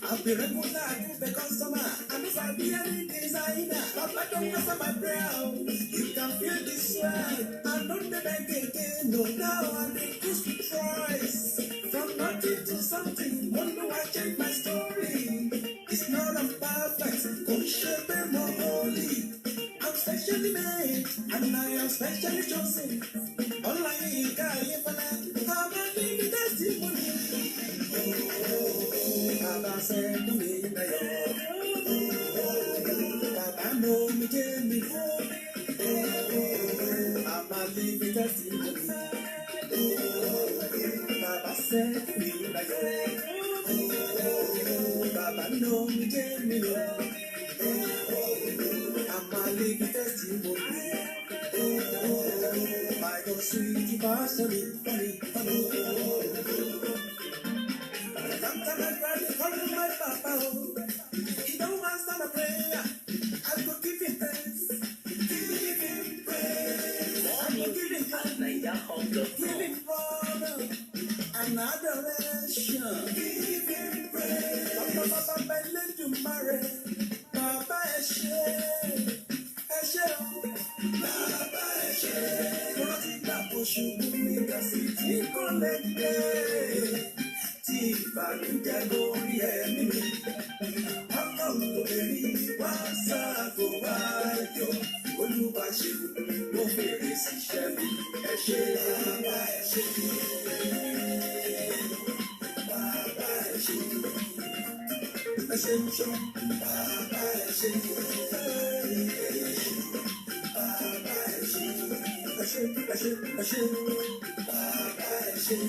I'll be regular the customer, and if I be any designer, Papa don't answer my prayer. You can feel this swag, I don't beg again. No, now I'm increased the price from nothing to something. Wonder why I change my story. It's not a perfect, don't shape them more holy. I'm specially made, and I am specially chosen. All I need, I'm a living testimony. Baba said to me, Baba know me, Jamie. I'm a living testimony. Baba said to me, Baba know me, Jamie. I'm a living testimony. My God, sweet, funny. Sometimes I try to call my papa. He don't answer my prayer. I go give him thanks. Give him praise. I go give him thanks. Give him honor and adoration. Give him praise. Papa, let you marry. Papa, Eshe. Papa, Eshe. Rosita, Poshu, Mika, City, Connected. Ìbànújẹ́ lórí ẹ̀mí mi, ọlọ́run ló lè rí wá sáàgó wáyọ̀, Olúwa ṣe ló fèrè síṣẹ́ mi, ẹ ṣé bàbá ẹ ṣé bàbá ẹ ṣé ẹ ṣé ń ṣọ́ bàbá ẹ ṣé bàbá ẹ ṣé ẹ ṣé ẹ ṣé bàbá ẹ ṣé.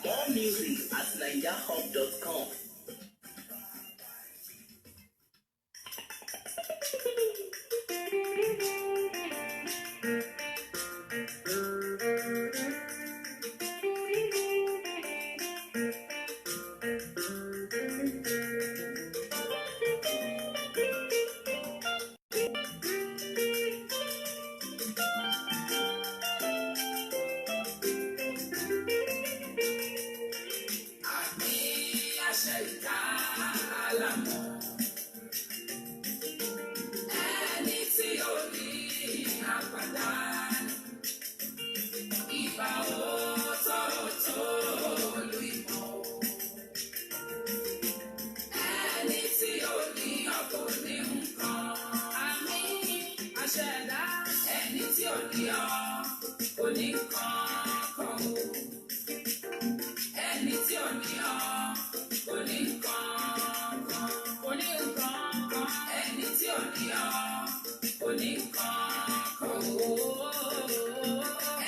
More music at NigerHub.com.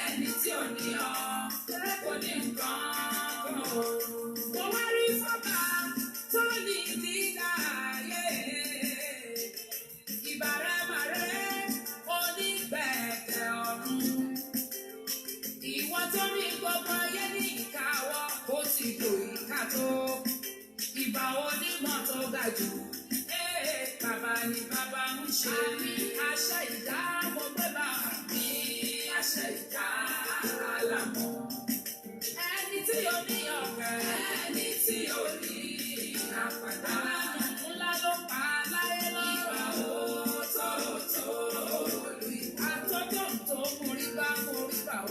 Ẹni tí ò ní ọ. ọ̀làjú. Bàbá ni bàbá ń ṣe. Àṣẹ ìdá mo gbé bá mi. Àṣẹ ìdá àlámọ̀. Ẹni tí ó ní ọ̀rẹ́. Ẹni tí ó ní àpàdá. Ńlá ló pa láyé lọ́rọ̀. Ìgbà òótọ́ olùyìnbá. Àtọ́jọ́ tó mórí bá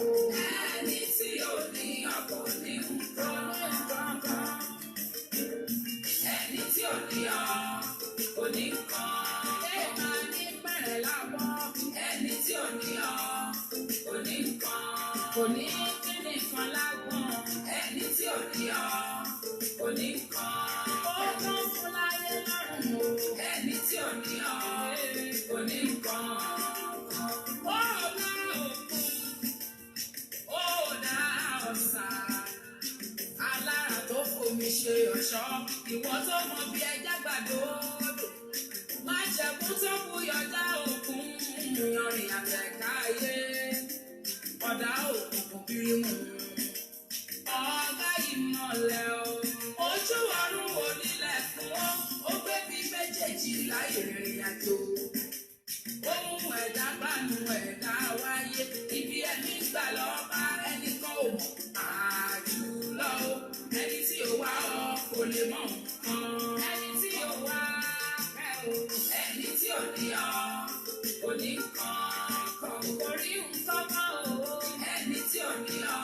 o. Ẹni tí ó ní ọkọ̀ ní nǹkan kan. Ẹni tí ò ní ọ kò ní nǹkan. Ẹ máa ní bẹ̀rẹ̀ lábọ́. Ẹni tí ò ní ọ kò ní nǹkan. Kò ní kíni kan lágbọ̀n. Ẹni tí ò ní ọ kò ní nǹkan. Ó tán fún láyé lọ́rùn o. Ẹni tí ò ní ọ kò ní nǹkan. Ó dá òkun, ó dá ọ̀sà. Alára tó fomi ṣe ọ̀ṣọ́, ìwọ tó mọ bí ẹja gbàdódò. Má jẹ̀kú tó buyọ̀dá òkun, yanrìn àtẹ̀ká ayé. Ọ̀dà òkùnkùn bírímù, ọ̀gá ìmọ̀lẹ̀ o. Ojú ọ̀run onílẹ̀ fún ó, ó gbé bí méjèèjì láyé rìnrìn àjò. Ohun ẹ̀dá bánu ẹ̀dá wáyé, ibi ẹni gbà lọ́ọ́ bá ẹnìkan ò mọ̀. Àjùlọ o, ẹni tí ò wá ọ kò lè mọ̀ nǹkan. Ẹni tí ò wá ẹ o, ẹni tí ò ní ọ kò ní nǹkan kan. Kò rí nǹkan kan o, ẹni tí ò ní ọ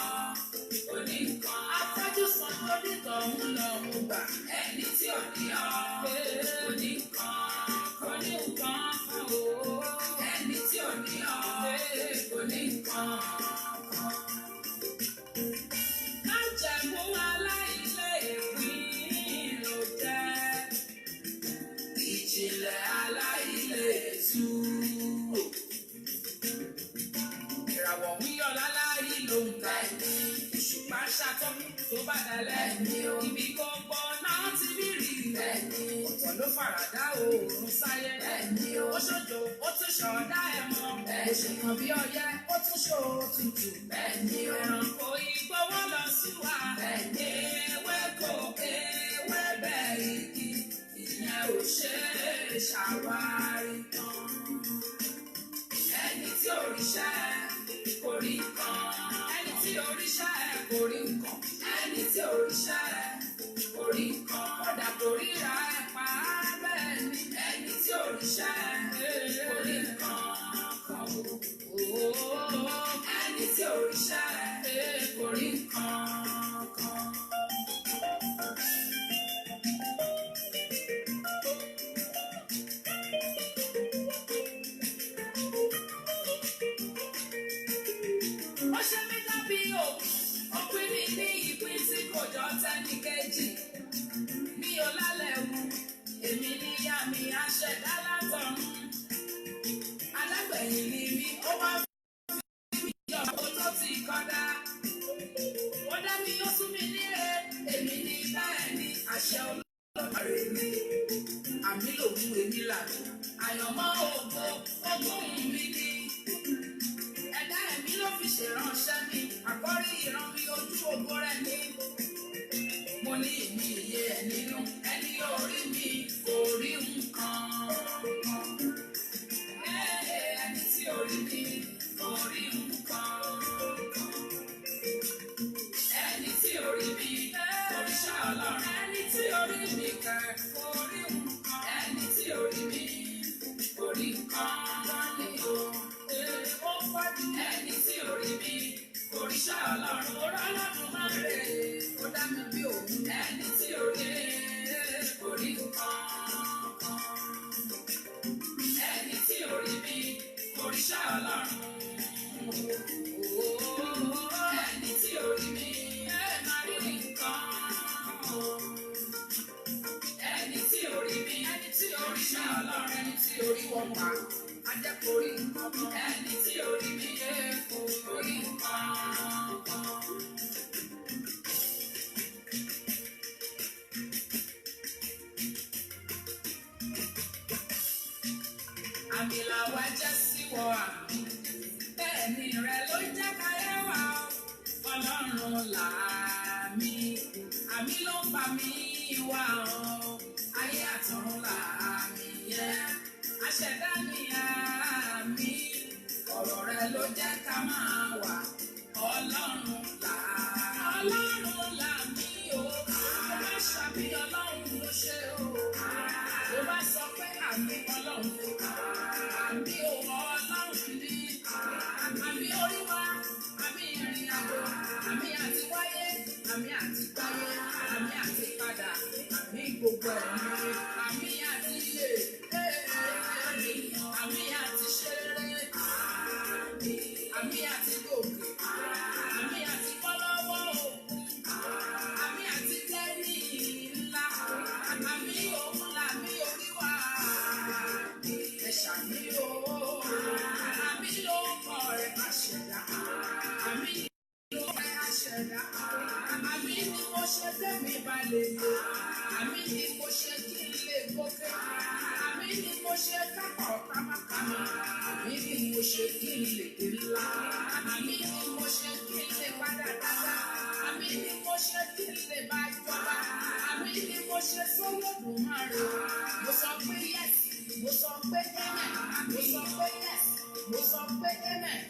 kò ní nǹkan. Afọ́jú san lórí tọ̀hún lọ́hùn gbà. Ẹni tí ò ní ọ kò ní nǹkan. Kò ní nǹkan kan o, ẹni tí ò ní ọ kò ní nǹkan. Májẹ̀mú aláìlé ìpín ló jẹ́. Ìjìnlẹ̀ aláìlé tú. Ìràwọ̀ wíyọ̀ láláyé ló ń ka ẹni. Òṣùpá ṣàtọ́kùn tó bá dalẹ̀ ní o. Ibi gbogbo náà ti rí rí ẹni. Ọ̀tọ̀ ló faradà oòrùn sáyé. Ẹni o. Ó ṣojo, ó tún ṣọ̀dá ẹ̀ mọ́. Oṣù kan bí ọyẹ́, ó tún ṣó tutù. Ẹni o. Ẹranko igbó wọ́n lọ sí wa. Ẹni ewéko ewébẹ̀ igi. Ìyẹn ò ṣe é ṣàwárí tán. Ẹni tí ò ríṣẹ́ kò rí nǹkan. Ẹni tí ò ríṣẹ́ kò rí nǹkan. Ẹni tí ò ríṣẹ́ kò rí nǹkan. Kódà kò ríra ẹ̀ pa á bẹ́ẹ̀ ni. Ẹni tí ò ríṣẹ́ kò rí nǹkan kan o. Ẹni tí ò ríṣẹ́ kò rí nǹkan kan. Ó ṣe mí dábí òkú, ó pín mi ní ìpín tí kò jọ tẹ́nìkejì. Mi ò lálẹ́ wu, èmi ní ìyá mi aṣẹ̀dá látọ̀run. Alágbẹ̀yìn ni mí, ó wá fún mi yọ owó tó ti kọ́dá. Ó dá mi, ó sún mi níre, èmi ní bẹ́ẹ̀ ni àṣẹ Olódùmarè mi. Àmì lòun èmi lànà, àyànmọ́ ògo, ogún mi ni. Ẹ̀dá ẹ̀mí ló fi ṣèránṣẹ́ mi, àkọ́rí ìran mi ojú ògo rẹ̀ ni. Mo ní ìmí iye ẹ̀ nínú, ẹni orí mi kò rí nǹkan. Ẹni tí orí mi kò rí nǹkan. Ẹni tí orí mi oríṣà Ọlọ́run. Ẹni tí orí mi kẹ̀ kò rí nǹkan. Ẹni tí orí mi kò rí nǹkan ni o. Ó fọ́jú. Ẹni tí orí mi oríṣà Ọlọ́run. Ó rọ́ lọ́dún máa ń rè é. Ó dá mi bí òun. Ẹni tí orí kò rí nǹkan. Ẹni tí orí mi oríṣà Ọlọ́run. Ẹni tí orí mi máa rí nǹkan. Ẹni tí orí mi oríṣà Ọlọ́run. Ẹni tí orí wọn pa ajẹ́kọ̀ọ́rí nǹkan. Ẹni tí orí mi kò rí nǹkan. Àmì làwa jẹ́ sí wọ àmì. Bẹ́ẹ̀ ni rẹ̀ ló jẹ́ káyé wá o. Ọlọ́run làmì. Àmì ló ń fa mi wá o. ayé àtọ̀run làmì yẹn. Aṣẹ̀dá ni àmì, ọ̀rọ̀ rẹ ló jẹ́ ká máa wà. Ọlọ́run làmì o, tó bá ṣàbí Ọlọ́run ló ṣe o. Tó bá sọ pé àmì Ọlọ́run ló kà, àmì o Ọlọ́run ní. Àmì oríwá, àmì ìrìn àjò, àmì àti wáyé, àmì àti gbáyé, àmì àti padà, àmì gbogbo ẹ̀mí, àmì àti iye, àmì àti ṣeré, àmì àti gòkè, àmì àti bọ́lọ́wọ́ òkun, àmì àti tẹ́lì ńlá, àmì òun làmì oríwá, ẹ̀ṣàmì o, àmì ló kọ̀ rẹ̀ àṣẹ̀dá, àmì ló rẹ̀ àṣẹ̀dá, àmì ni mo ṣe tẹ́mi balẹ̀ lò, àmì ni mo ṣe kí n lè gòkè, àmì ni mo ṣe kápọ̀ kámákámá, àmì ni mo ṣe kí n lè dé ńlá, àmì ni mo ṣe kí n lè padà dáadáa, àmì ni mo ṣe kí n lè bá jọba, àmì ni mo ṣe sọ́lọ́dún márùn-ún, mo sọ pé yes, mo sọ pé amen, mo sọ pé yes, mo sọ pé amen.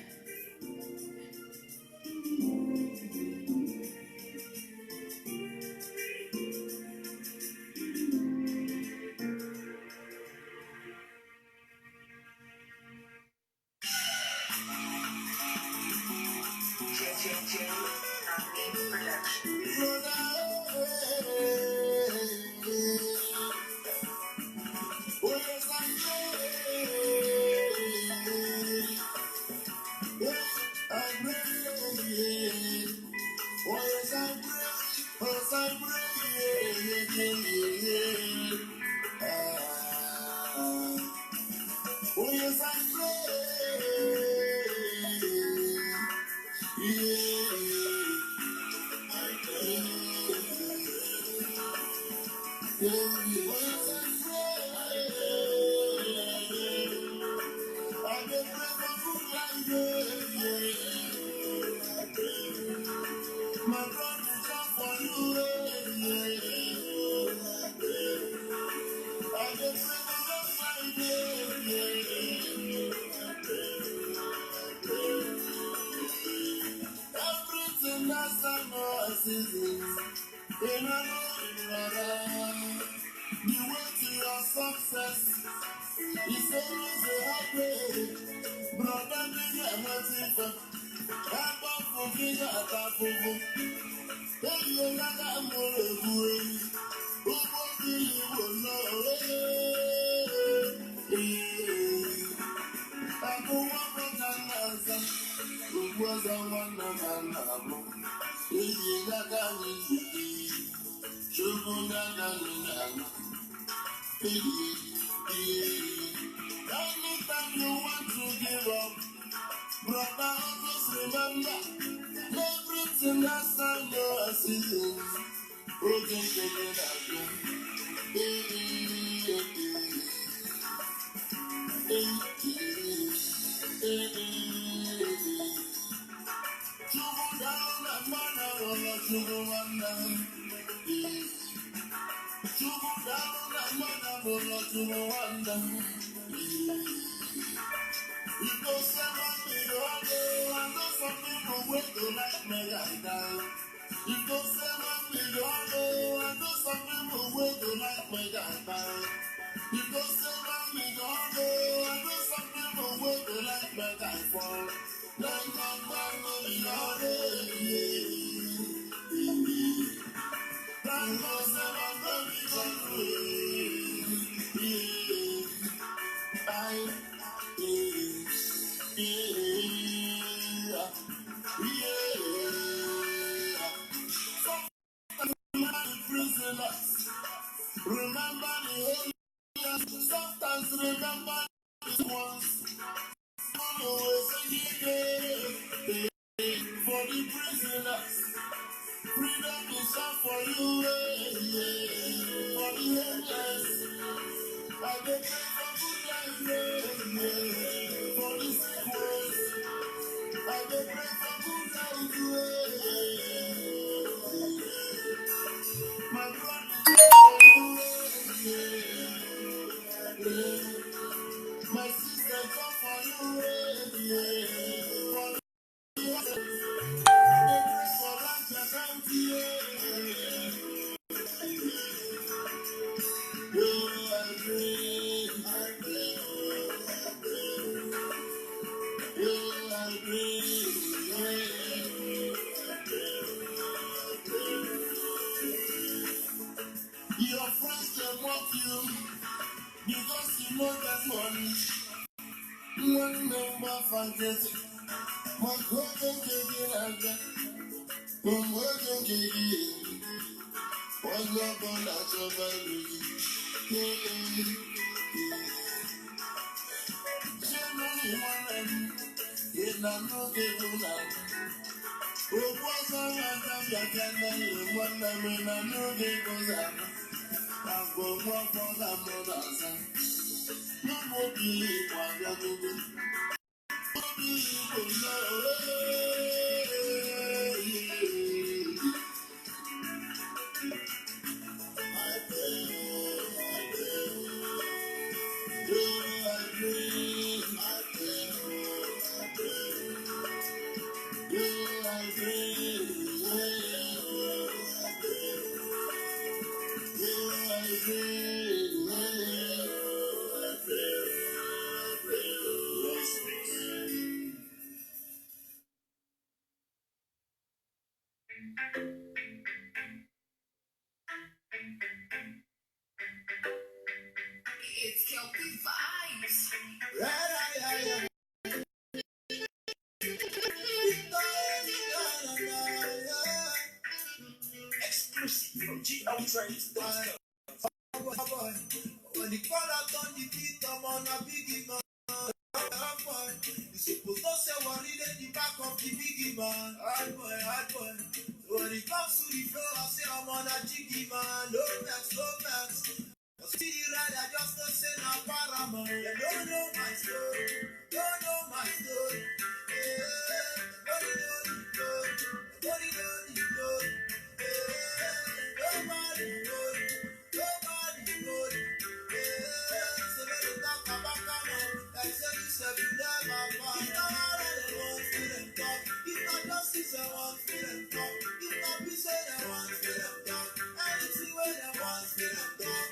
Anytime you want to give up, brother, always remember everything that's on your season. Okay, take it again. you because you know that money. One number forget my golden kid and one golden kid. One number that's a value. It's Kelpie Vibes. Exclusive from GL Trains. When the call out on the beat, I'm on a biggie man. You supposed to say what in the back of the biggie man. Hard boy, hard boy. So when it comes to the floor, I say I'm on a jiggy man. No max, no max. See the ride, I just don't say no paramount. You don't know my story. Don't know my story. Nobody know the story. Nobody know the story. Nobody know it. Nobody know it. So let me talk about come on. Like say you said you never fall. If not all of them want to them talk. If not justice, they want to them talk. If not peace, they want to them talk. Anything where they want to them talk.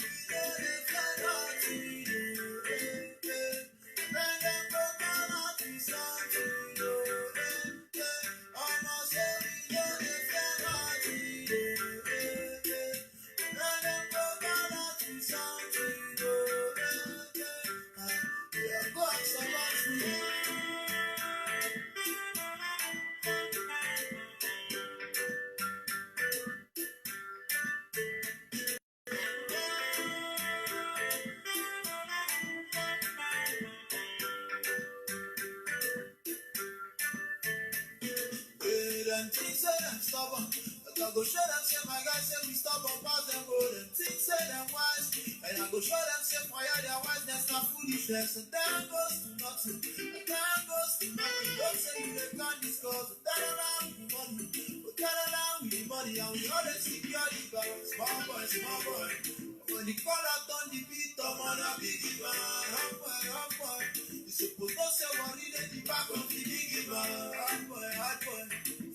Them things say them stubborn, but I go show them say my guys say we stubborn pass them go. Them things say them wise, and I go show them say fire their wiseness not foolishness. And then goes to nothing, and then goes to nothing. Don't say you can't discuss, but turn around with the money, but turn around with the money, and we always secure the balance. Small boy, small boy. When the call out on the beat, I'm on a biggie man. Hot boy, hot boy. You supposed to say what in the back of the biggie man. Hot boy, hot boy.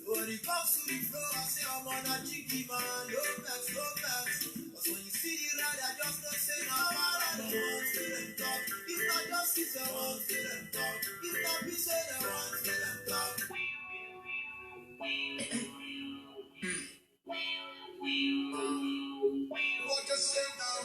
When it comes to the floor, I say I'm on a jiggy man. No max, no max. Cause when you see the ride, I just don't say no more. I don't want to them talk. If not justice, I want to them talk. If not peace, I want to them talk. What you say now?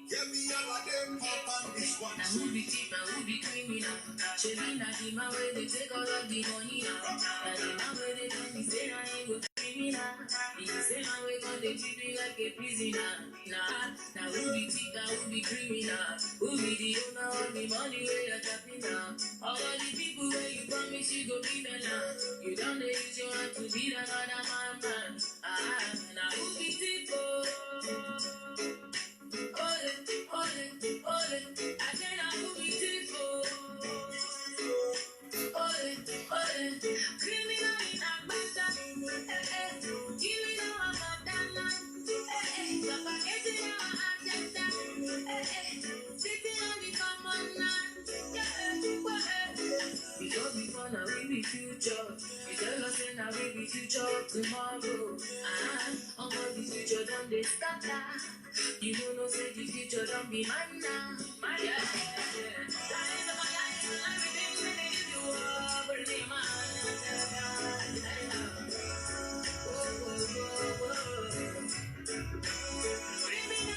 Get me all of them pop on this one. Now who be cheap and who be criminal? Shelly na the man where they take all of the money now. Now the man where they tell me say I ain't go criminal. The same man where gon' they treat me like a prisoner. Now who be cheap and who be criminal? Who be the owner of the money where you're tapping now? All of the people where you promise you go be there now. You don't use your hand to beat another man. Now who be cheap? Ole, I said I will be tifo. Ole, criminal in Agbata. Giving our Madonna. Papa getting our agenda. Sitting on the common land. Because before now we be future. You tell us say now we be future tomorrow. On the future done they scatter. You don't know say the future don't be mine now. My yeah. Dying of my life, everything that they give you up, but they criminal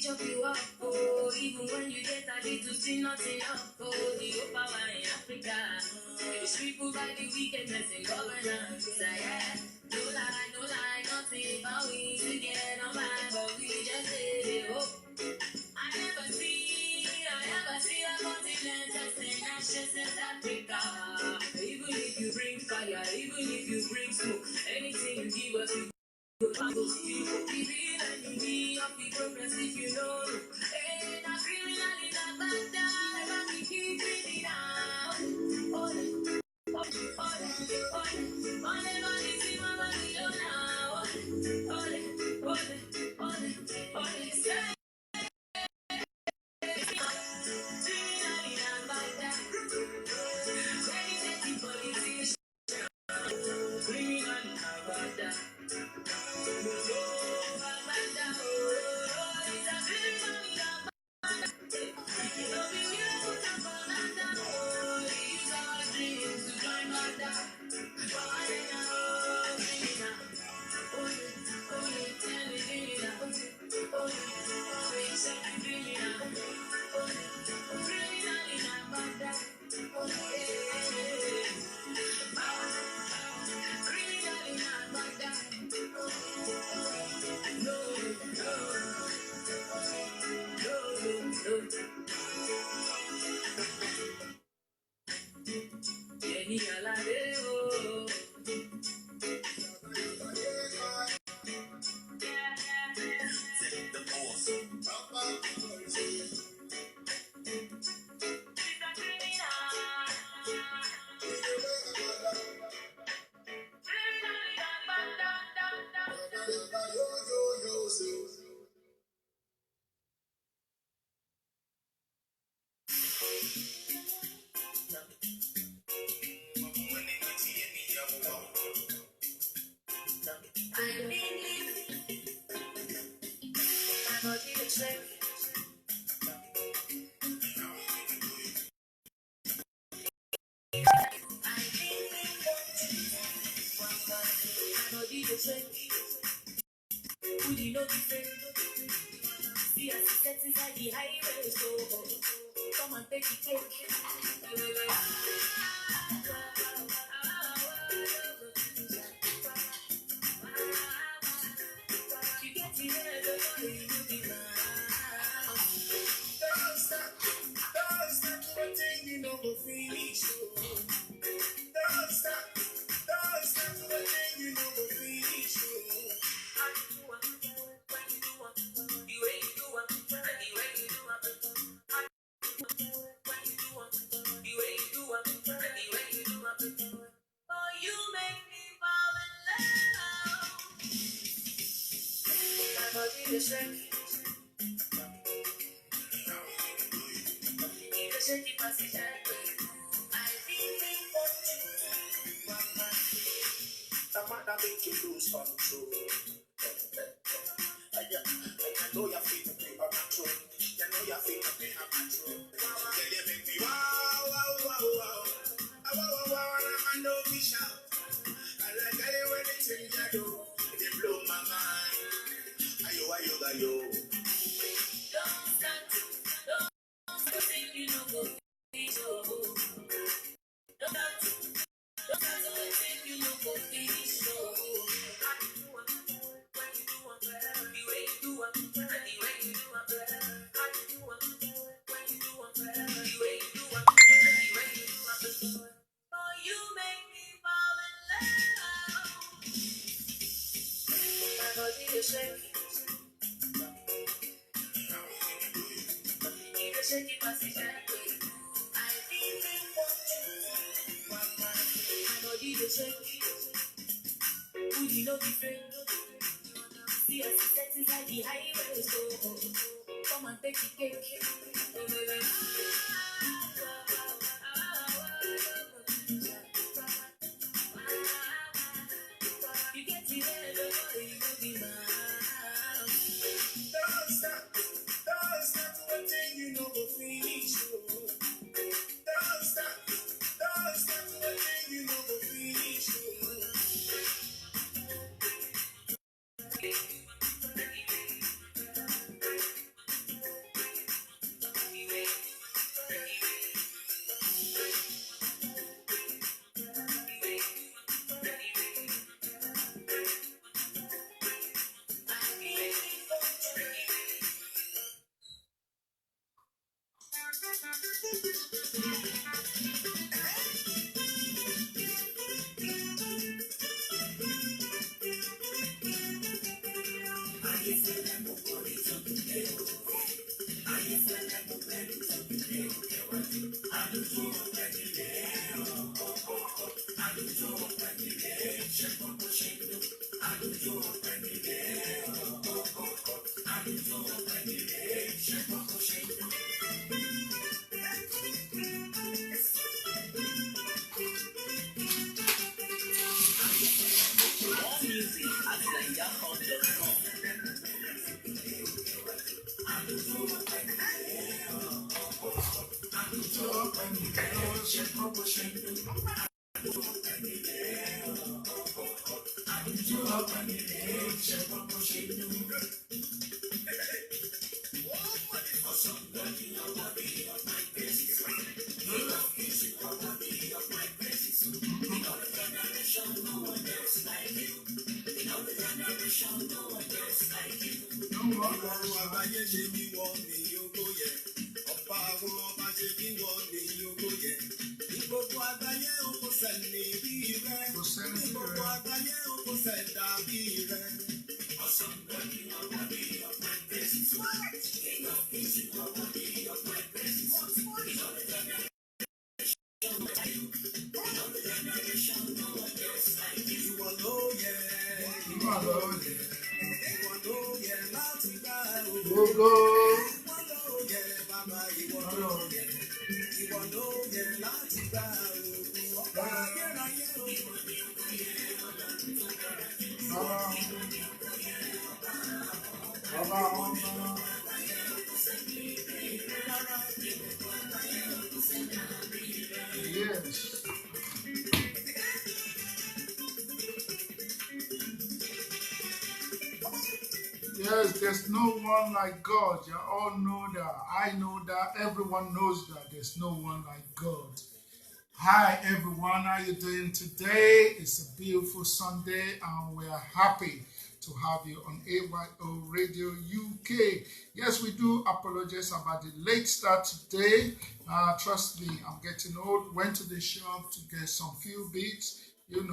chop you up, oh. Even when you get a little thing, not enough, oh. The whole power in Africa. It's people by the wickedness in governance. Yeah. No lie, nothing but we to get on by, but we just say hope. I never see a continent that's in ashes in Africa. Even if you bring fire, even if you bring smoke, anything you give us, we go back to you. We be the enemy of the progress if you know. Hey, the criminal in the back down, let me keep it down. Would you know the friend? See us set inside the highway, so come and take the cake. You get the head, you be mine. Don't stop, waiting, you know we'll finish. Don't stop, waiting, you know we'll finish. Make you lose control. I know your feet are being control. I know your feet are being control. You make me wow, wow, wow, wow. Wow, wow, wow, I'm no fish out. I like anything you do. They blow my mind. Ayo. Don't stop, think you know go finish. Don't stop, think you know go finish. Would you know the friend? See us set inside the highway, so come and take the cake. You get the head, you will be mine. Don't stop, waiting, you know we'll finish. Don't stop, waiting, you know we'll finish. Yes. Yes, there's no one like God. You all know that. I know that. Everyone knows that there's no one like God. Hi everyone, how you doing today? It's a beautiful Sunday and we are happy to have you on AYO Radio UK. Yes, we do apologize about the late start today. Trust me, I'm getting old. Went to the shop to get some few bits, and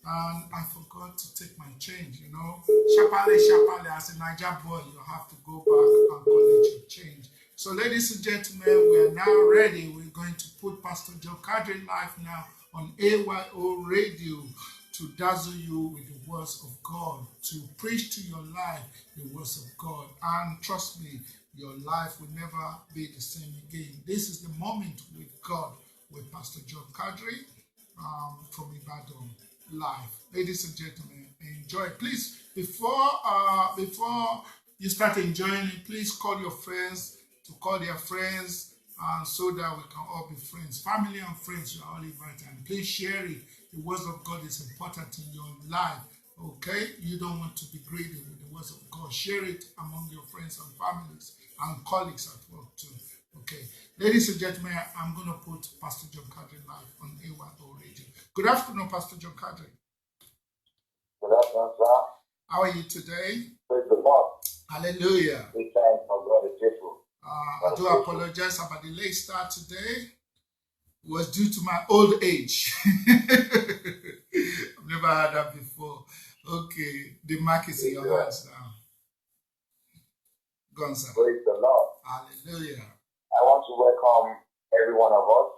I forgot to take my change, Shapale, as a Niger boy, you have to go back and collect your change. So, ladies and gentlemen, we are now ready. We're going to put Pastor Joe Kadri live now on AYO Radio to dazzle you with the words of God, to preach to your life the words of God. And trust me, your life will never be the same again. This is the moment with God with Pastor Joe Kadri from Ibadan live. Ladies and gentlemen, enjoy. Please, before you start enjoying it, please call your friends to call their friends, so that we can all be friends. Family and friends, you are all invited. And please share it. The words of God is important in your life. Okay? You don't want to be greedy with the words of God. Share it among your friends and families and colleagues at work too. Okay. Ladies and gentlemen, I'm going to put Pastor John Kadri live on AYO Radio. Good afternoon, Pastor John Kadri. Good afternoon, sir. How are you today? Praise the Lord. Hallelujah. We thank for God is faithful. I do apologize about the late start today. It was due to my old age. I've never had that before. Okay, the mic is in your hands now. Go on, sir. Praise the Lord. Hallelujah. I want to welcome every one of us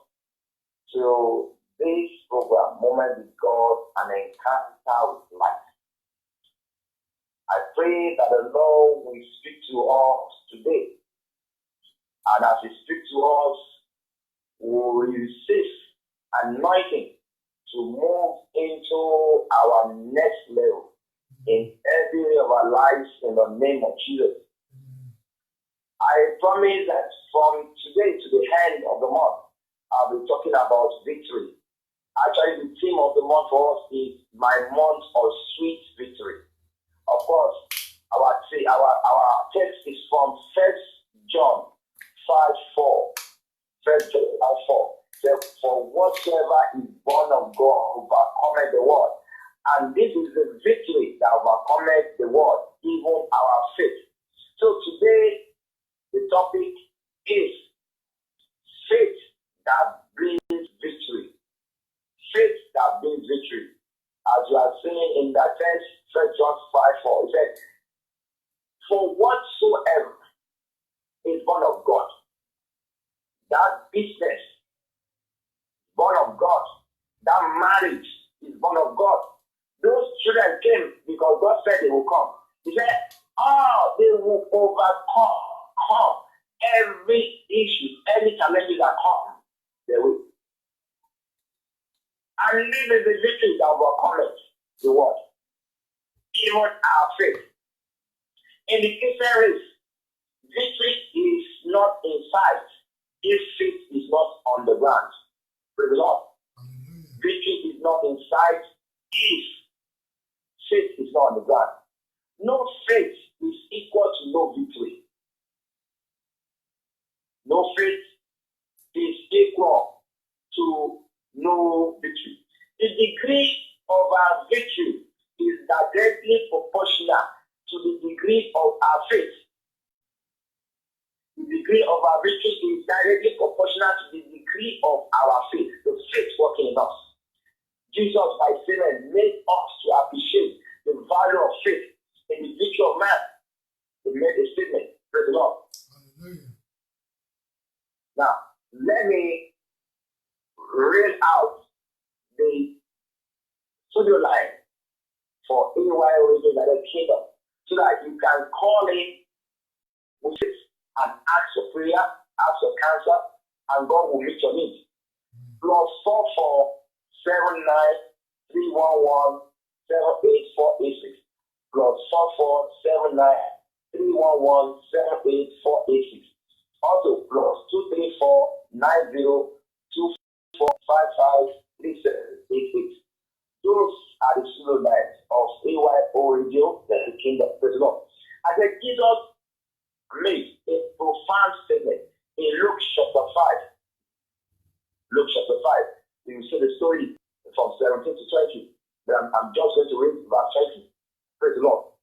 to this program, Moment with God, an encounter with life. I pray that the Lord will speak to us today. And as He speaks to us, we will receive anointing to move into our next level in every area of our lives in the name of Jesus. I promise that from today to the end of the month, I'll be talking about victory. Actually, the theme of the month for us is my month of sweet victory. Of course, our text is from 1 John 5:4. 1 John 5:4. For whatsoever is born of God overcometh the world. And this is the victory that overcometh the world, even our faith. So today, the topic is faith that brings victory. Faith that brings victory. As you are seeing in that text, 1 John 5:4, it says, for whatsoever is born of God, that business born of God, that marriage is born of God, Those children came because God said they will come. He said, they will overcome every issue, any challenges that come. They will. And this is the victory that overcomes the world. Even our faith. In the Christian race, victory is not in sight if faith is not on the ground. Praise the Lord. Victory is not in sight if faith is not on the ground. No faith is equal to no victory. No faith is equal to no victory. The degree of our victory is directly proportional to the degree of our faith. The degree of our victory is directly proportional to the degree of our faith, the faith working in us. Jesus, by saying, made us to appreciate the value of faith in the victory of man. He made a statement. Praise the Lord. Hallelujah. Now, let me read out the studio line for AY Radio United Kingdom so that you can call in with it and ask for prayer, ask for cancer, and God will meet your needs. Plus 4479311784886. Plus 4479311784886. Also plus 2349024553788. Those are the pseudo lines of AYO Radio, the Kingdom. Praise the Lord. I said Jesus made a profound statement in Luke chapter 5. Luke chapter 5. You will see the story from 17 to 20. But I'm just going to read verse 20. Praise the Lord.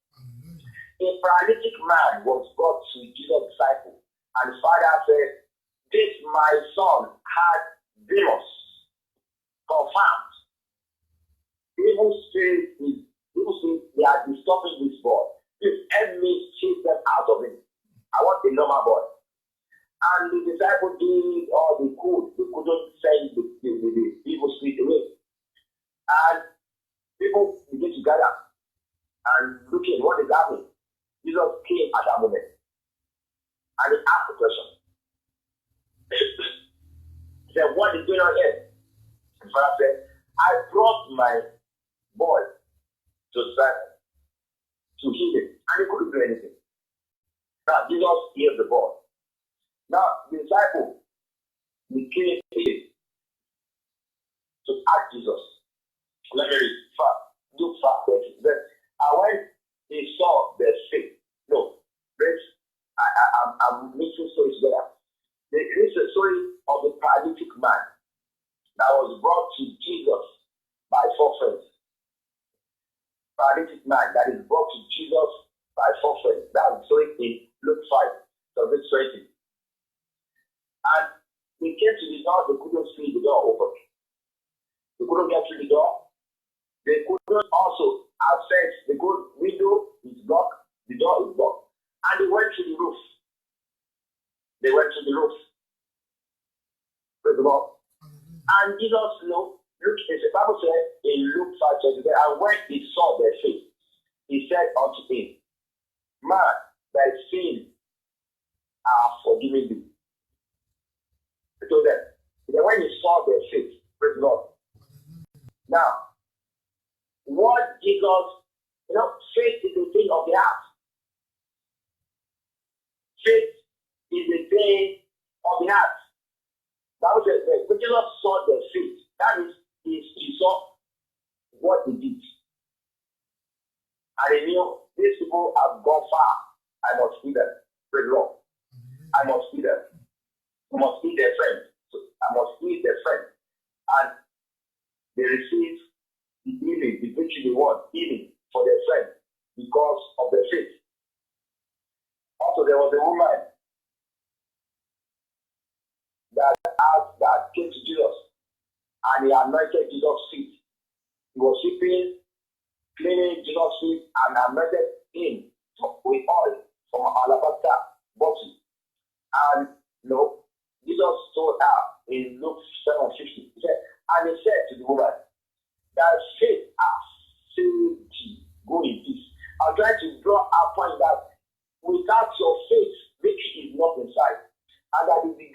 A paralytic man was brought to Jesus' disciple, and his father said, "This my son had demons, confirmed. Evil spirits, they are disturbing this boy. Please help me chase them out of him. I want a normal boy." And the disciple did all they could. They couldn't send the evil spirit away. And people begin to gather and looking what is happening. Jesus came at that moment. And he asked the question. He said, "What is going on here?" The father said, "I brought my boy to disciple to heal him, and he couldn't do anything." Now Jesus healed the boy. Now the disciple became to ask Jesus. Let me read. Luke 5:30. And when he saw the faith, I'm mixing stories together. There is a story of the paralytic man that was brought to Jesus by 4 friends. Paralytic man that is brought to Jesus by 4 friends. That's the story in Luke 5:20. And they came to the door, they couldn't see the door open. They couldn't get through the door. They couldn't also access the good window is blocked, the door is blocked. And they went to the roof. They went to the roof. Praise the Lord. And Jesus, look, the Bible said in Luke 5:20, and when he saw their faith, he said unto him, "Man, thy sins are forgiven thee." He told them. Then when he saw their faith, praise the Lord. Now, what Jesus, faith is a thing of the heart. Faith is a thing of the heart. Bible says that when Jesus saw their faith, that is, he saw what he did. And he knew these people have gone far. I must be them. Praise the Lord. I must be them. I must be their friend. So I must be their friend. And they received the healing, the victory they want, healing for their friend because of their faith. Also, there was a woman that came to Jesus and he anointed Jesus' feet. He was sweeping, cleaning Jesus' feet and anointed him with oil from an alabaster bottle. And Jesus told her in Luke 7:50, he said, and he said to the woman, "Thy faith has saved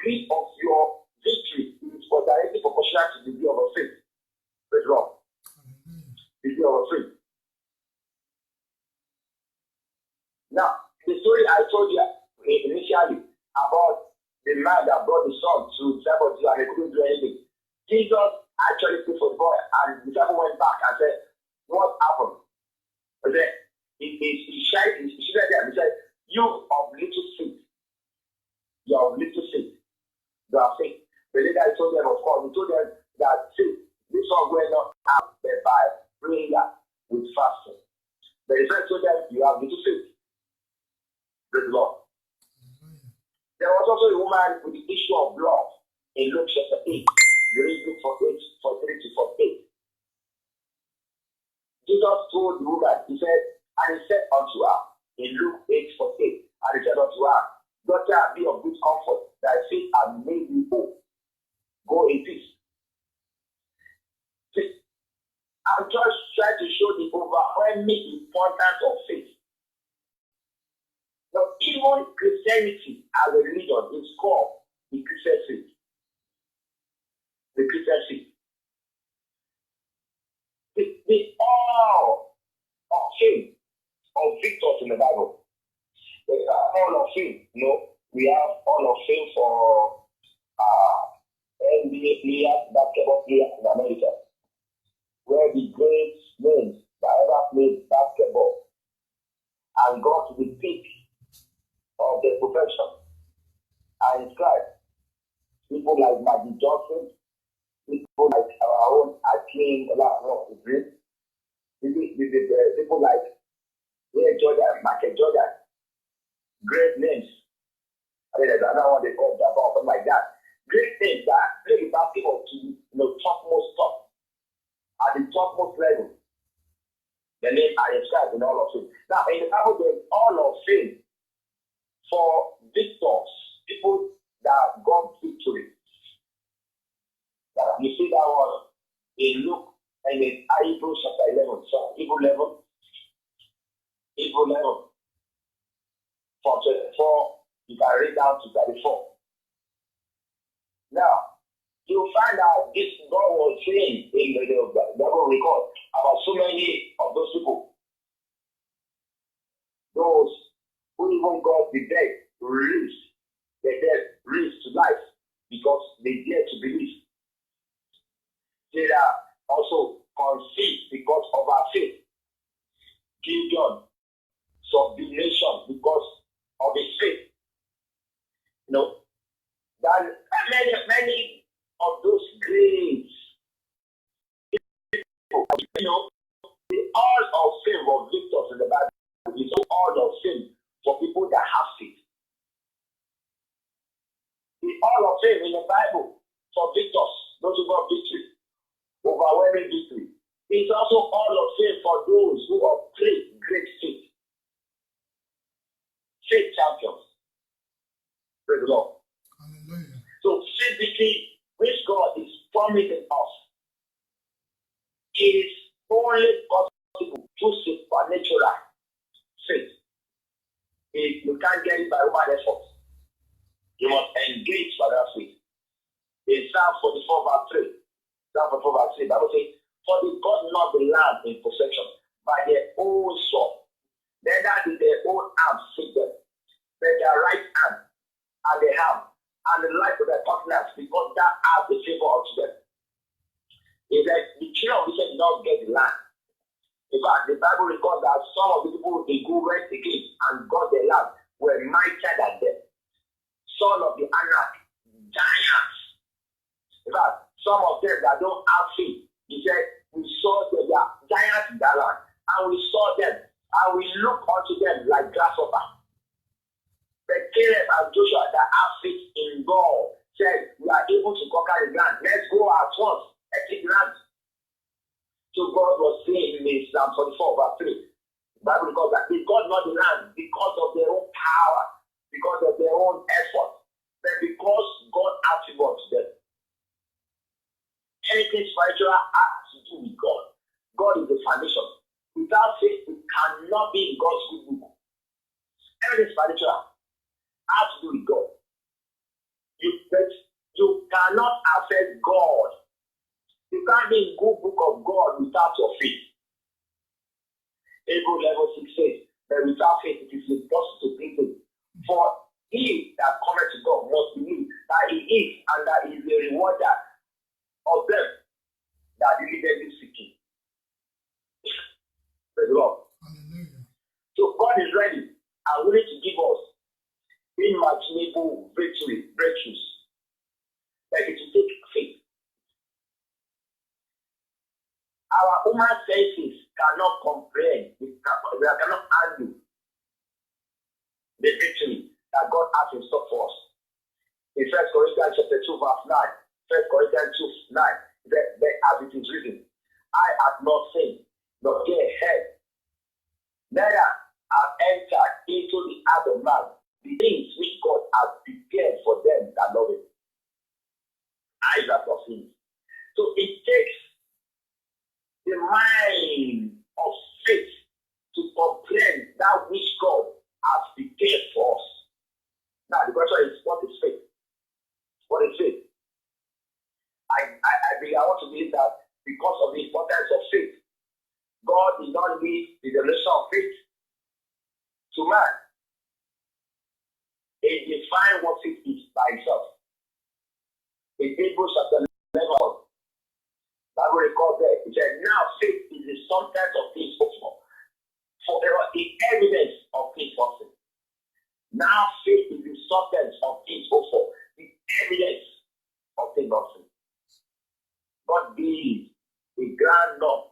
degree of your victory is directly proportional to the degree of your faith. Praise God. The degree of your faith. Now, the story I told you initially about the man that brought the son to the disciples and they couldn't do anything. Jesus actually prayed for the boy, and the disciple went back and said, "What happened?" He said, he said there, he said, "You of little faith, you of little faith, you are faith." The later I told them, of course, he told them that faith, this one went not out there by prayer with fasting. But he said to them, "You have little faith." Praise the Lord. There was also a woman with the issue of blood in Luke chapter 8. You read Luke 43 to 48. Jesus told the woman, he said, and he said unto her in Luke 8:48, and he said unto her, "Daughter, be of good comfort, thy faith hath made thee whole. Go in peace." See, I'm just trying to show the overwhelming importance of faith. Now, even Christianity as a religion is called the Christian faith. The Christian faith. The all of fame of victors in the Bible. There's all of fame. You know, we have all of fame for NBA players, basketball players in America, where the great names that ever played basketball and got to the peak of their profession are inscribed. People like Magic Johnson, people like our own Akeem Olajuwon, people like Jordan, Michael Jordan, great names. I mean, there's another one they call Jabba, something like that. Great names that play basketball to topmost top, at the topmost level. The name are inscribed in all of fame. Now, in the Bible, there's all of fame for victors, people that got victory. Now, you see that one in Luke and in Hebrews chapter 11. So, Hebrews 11, from 24, you can read down to 34. Now, you'll find out this God was saying in the Bible record about so many of those people. Those who even got the dead released, the dead raised to life because they dare to believe. They are also conceived because of our faith. Gideon subdued nations because of his faith. That many of those great people, the all of fame of victors in the Bible is all of fame for people that have faith. The all of fame in the Bible for victors, those who got victory, overwhelming victory. It's also all of fame for those who have great faith. Faith champions. Praise the Lord. Hallelujah. So physically, which God is promising us, is only possible through supernatural faith. You can't get it by human effort. You must engage by that faith. In Psalm 44 verse 3, Psalm 44 verse 3, Bible says, "For they got not the land in possession by their own sword, neither did their own arms save them, but their right hand and their hand and the life of their partners, because that has the favor unto them." It's like the children of Israel did not get the land. In fact, the Bible records that some of the people they go west against and got the land were mightier than them. Son of the Anak, giants. In fact, some of them that don't have faith, he said, we saw them, they are giants in that land, and we saw them, and we look unto them like grasshopper. But Caleb and Joshua that have faith in God said, we are able to conquer the land. Let's go at once and take the land. So God was saying in Psalm 44 verse 3, the Bible records that they got not the land because of their own power, because of their own effort, but because God attributed to them. Anything spiritual has to do with God. God is the foundation. Without faith, it cannot be in God's good book. Everything spiritual has to do with God. But you cannot access God. You can't be in good book of God without your faith. Hebrews 11:6 says, but without faith it is impossible to please him. For he that cometh to God must believe that he is, and that he is the rewarder of them that diligently seek him. Praise the Lord. So God is ready and willing to give us unimaginable breakthroughs. Like it will take faith. Our human senses cannot comprehend, we cannot handle the victory that God has in store for us. In 1 Corinthians chapter 2, verse 9, 1 Corinthians 2, 9, as it is written, I have not seen, nor ear heard, neither have entered into the heart of man the things which God has prepared for them that love him. Eyes have not seen. So it takes the mind of faith to comprehend that which God has prepared for us. Now the question is, what is faith? What is faith? I want to believe that because of the importance of faith, God did not leave the relation of faith to man. He defined what faith is by himself. In Hebrews chapter 11, Bible records there, it said, now faith is the substance of things hoped for the evidence of things possible. Now faith is the substance of things hoped for, the evidence of things possible. God gave a grand law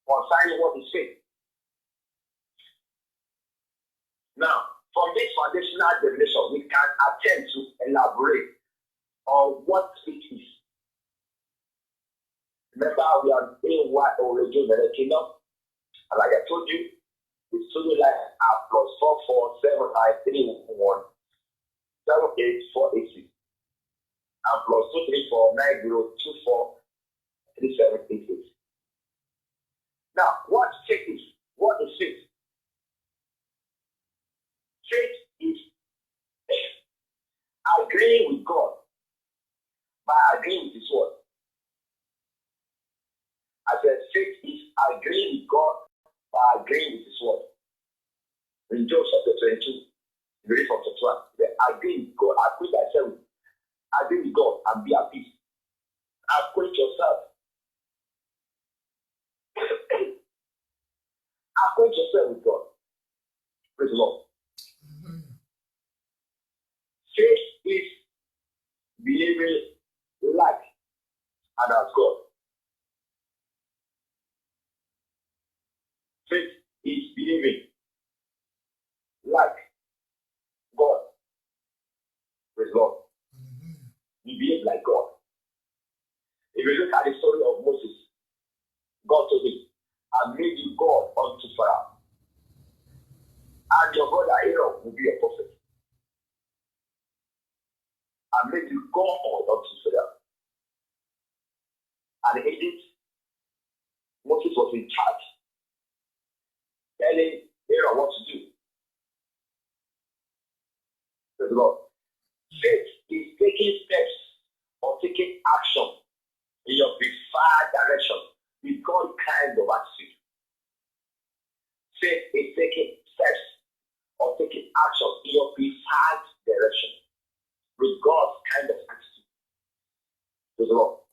concerning what is faith. Now, from this foundational definition, we can attempt to elaborate on what faith is. Remember, we are in what origin in the kingdom. And like I told you, it's to you like plus 4479311 78486 and plus 23490243788. Now, what faith is? What is faith? Faith is agreeing with God by agreeing with His word. I said, faith is agreeing with God by agreeing with His word. In Job chapter 22, you read from chapter 1, agree with God, acquit thyself, agree with God, and be at peace. Acquit yourself. Acquit yourself with God. Praise the Lord. Faith is believing like and as God. Faith is believing like God. Praise God. You behave like God. If you look at the story of Moses, God told him, I made you God unto Pharaoh. And your brother Aaron will be your prophet. I made you God unto Pharaoh. And in Egypt, Moses was in charge, telling Aaron what to do. Praise the Lord. Faith is taking steps or taking action in your preferred direction with God kind of attitude. Faith is taking steps or taking action in your preferred direction with God's kind of attitude. Praise the Lord.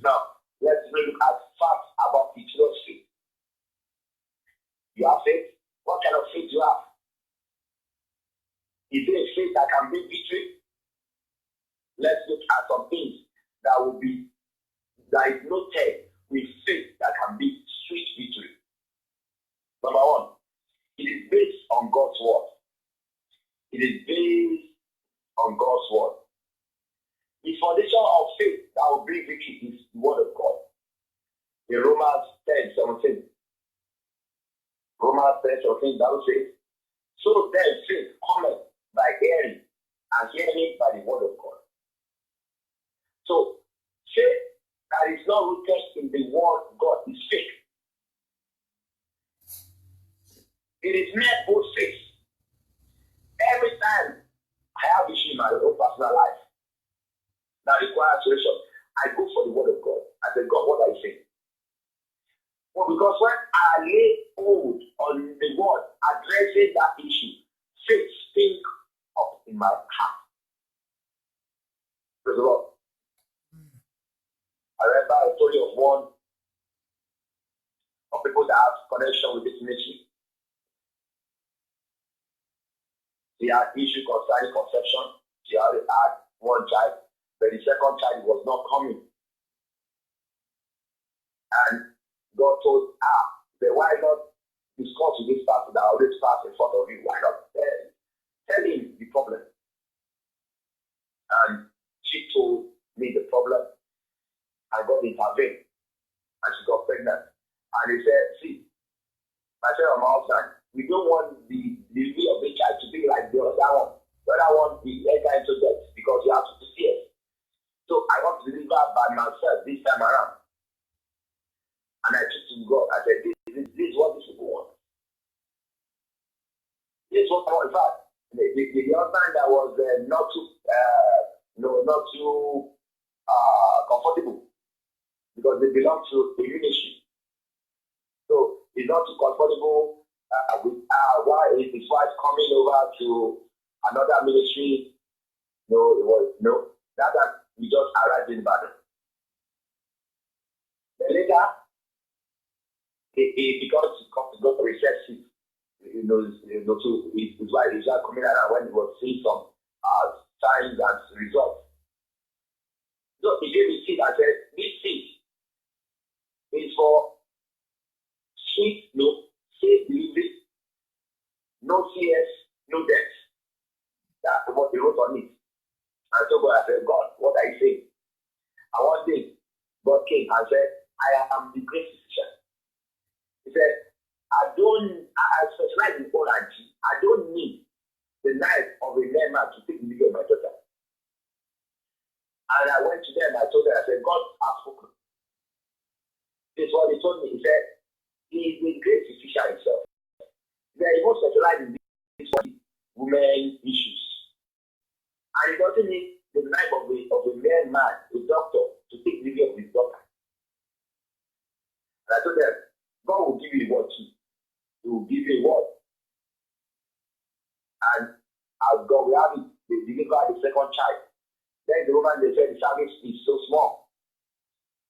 Now, let's look at facts about victorious faith. You have faith? What kind of faith do you have? Is there a faith that can bring victory? Let's look at some things that is noted with faith that can be sweet victory. Number one, it is based on God's word. It is based on God's word. The foundation of faith that will bring victory is the word of God. In Romans 10:17, that will say, so then faith cometh by hearing, and hearing by the word of God. So, faith that is not rooted in the word of God is fake. It is mere bold faith. Every time I have issue in my own personal life, require solution, I go for the word of God. I say, God, what are you saying? Well, because when I lay hold on the word addressing that issue, faith springs up in my heart. Praise the Lord. I remember a story of one of people that have connection with this ministry. She had issue concerning conception. She already had one child, but the second child was not coming. And God told her, "Then why not discuss with this person that always passed in front of you? Why not tell him the problem?" And she told me the problem, and God intervened, and she got pregnant. And he said, "See, myself and my husband, we don't want the delivery of the child to be like the other one. The other one will enter into death because you have to see it. So I want to deliver by myself this time around." And I took to God. I said, this is what these people want. This is what I want. In fact, the husband that was not too comfortable because they belong to the ministry. So he's not too comfortable with why is his wife coming over to another ministry. That we just arrived in Ibadan. Then later, because he got recessive, to his wife is not coming around when he was seeing some signs and results. So he gave me seed and said, "This seed is for sweet, safe delivery, no CS, no death." That's what he wrote on it. And so God, I said, "God, what are you saying?" And one day, God came and said, "I am the great physician." He said, I specialize in orange. I don't need the knife of a man to take the video of my daughter. And I went to them, I told them, I said, "God has spoken." This is what he told me. He said, he is a great physician himself. He said, he won't specialize in these women issues. And he doesn't need the knife of a man, a doctor, to take the video of his daughter. And I told them, God will give you what too. He will give you what. And as God will have it, they deliver the second child. Then the woman, they said the service is so small.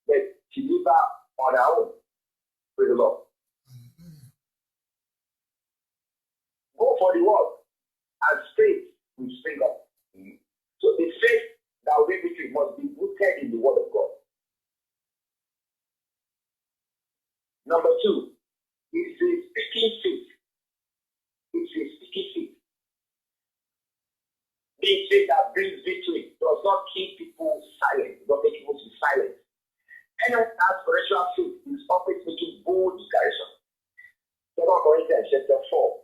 But she deliver on her own. Praise the Lord. Go for the word, and faith will spring up. So the faith that will be victory must be rooted in the word of God. Number two, it's a speaking faith. It's a speaking faith. The faith that brings victory does not keep people silent, does not make people to be silent. Anyone who has spiritual faith is always making bold declaration. 2 Corinthians chapter 4,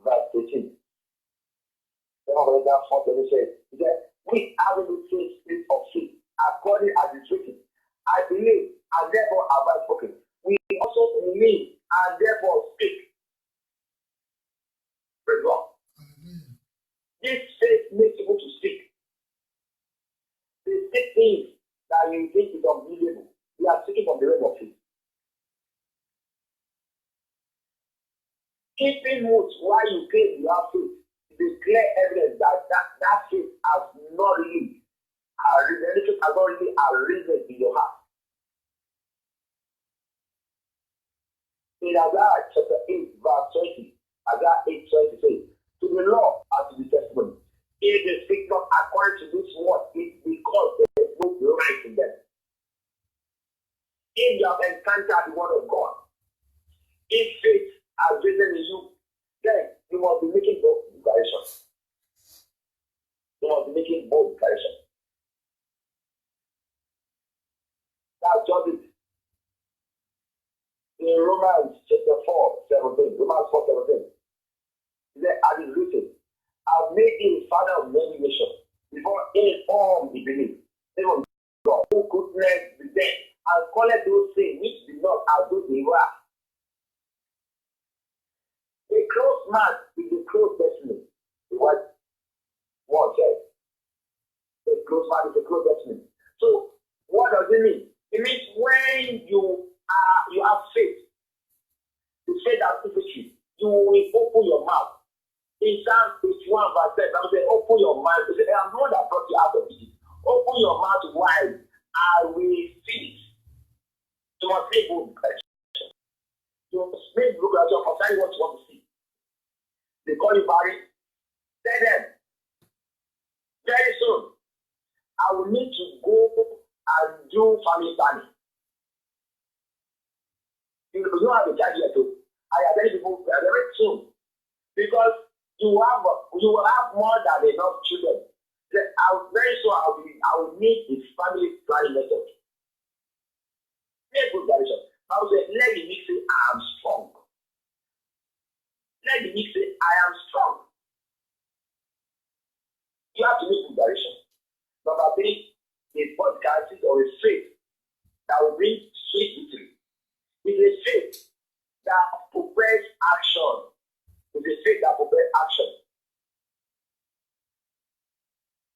verse 13. 2 Corinthians 4 says, "We having the same spirit of faith, according as it is written, I believe, and therefore have I spoken. We also believe, and therefore speak." Praise God. This faith makes people to speak. They say things that you think is unbelievable. We are speaking from the realm of faith. Keeping mood while you claim you have faith is a clear evidence that faith has not really arisen in your heart. In Isaiah chapter 8, verse 20, Isaiah 8:20 says, "To the law and to the testimony, if they speak not according to this word, it's because there is no light in them." If you have encountered the word of God, if faith has risen in you, then you must be making bold declarations. You must be making bold declarations. That's just it. In Romans chapter 4:17, Romans 4:17, he said, "As is written, I've made him a father of many nations, before any form he believed, even God, who could raise the dead, and call it those things which did not as though they were." A close man is a close destiny. What one said. A close man is a close destiny. So what does it mean? It means when you have faith, the faith that people you will open your mouth. In Psalm 51 verse 10, I will say, open your mouth. You say, I'm the one that brought you out of Egypt. Open your mouth wide. I will feed. You must make good graduation. You must make good graduation concerning what you want to see. They call you Barry. Tell them, very soon, I will need to go and do family planning. You don't have a child yet, too. I are telling people very soon. Because you will have more than enough children. Very soon I will need a family planning method. Make good direction. I will say, let the mix say I am strong. Let the mix say I am strong. You have to make good direction. Number 3 is what characteristics of a faith that will bring sweet victory. It's a faith that propels action. It's a faith that propels action.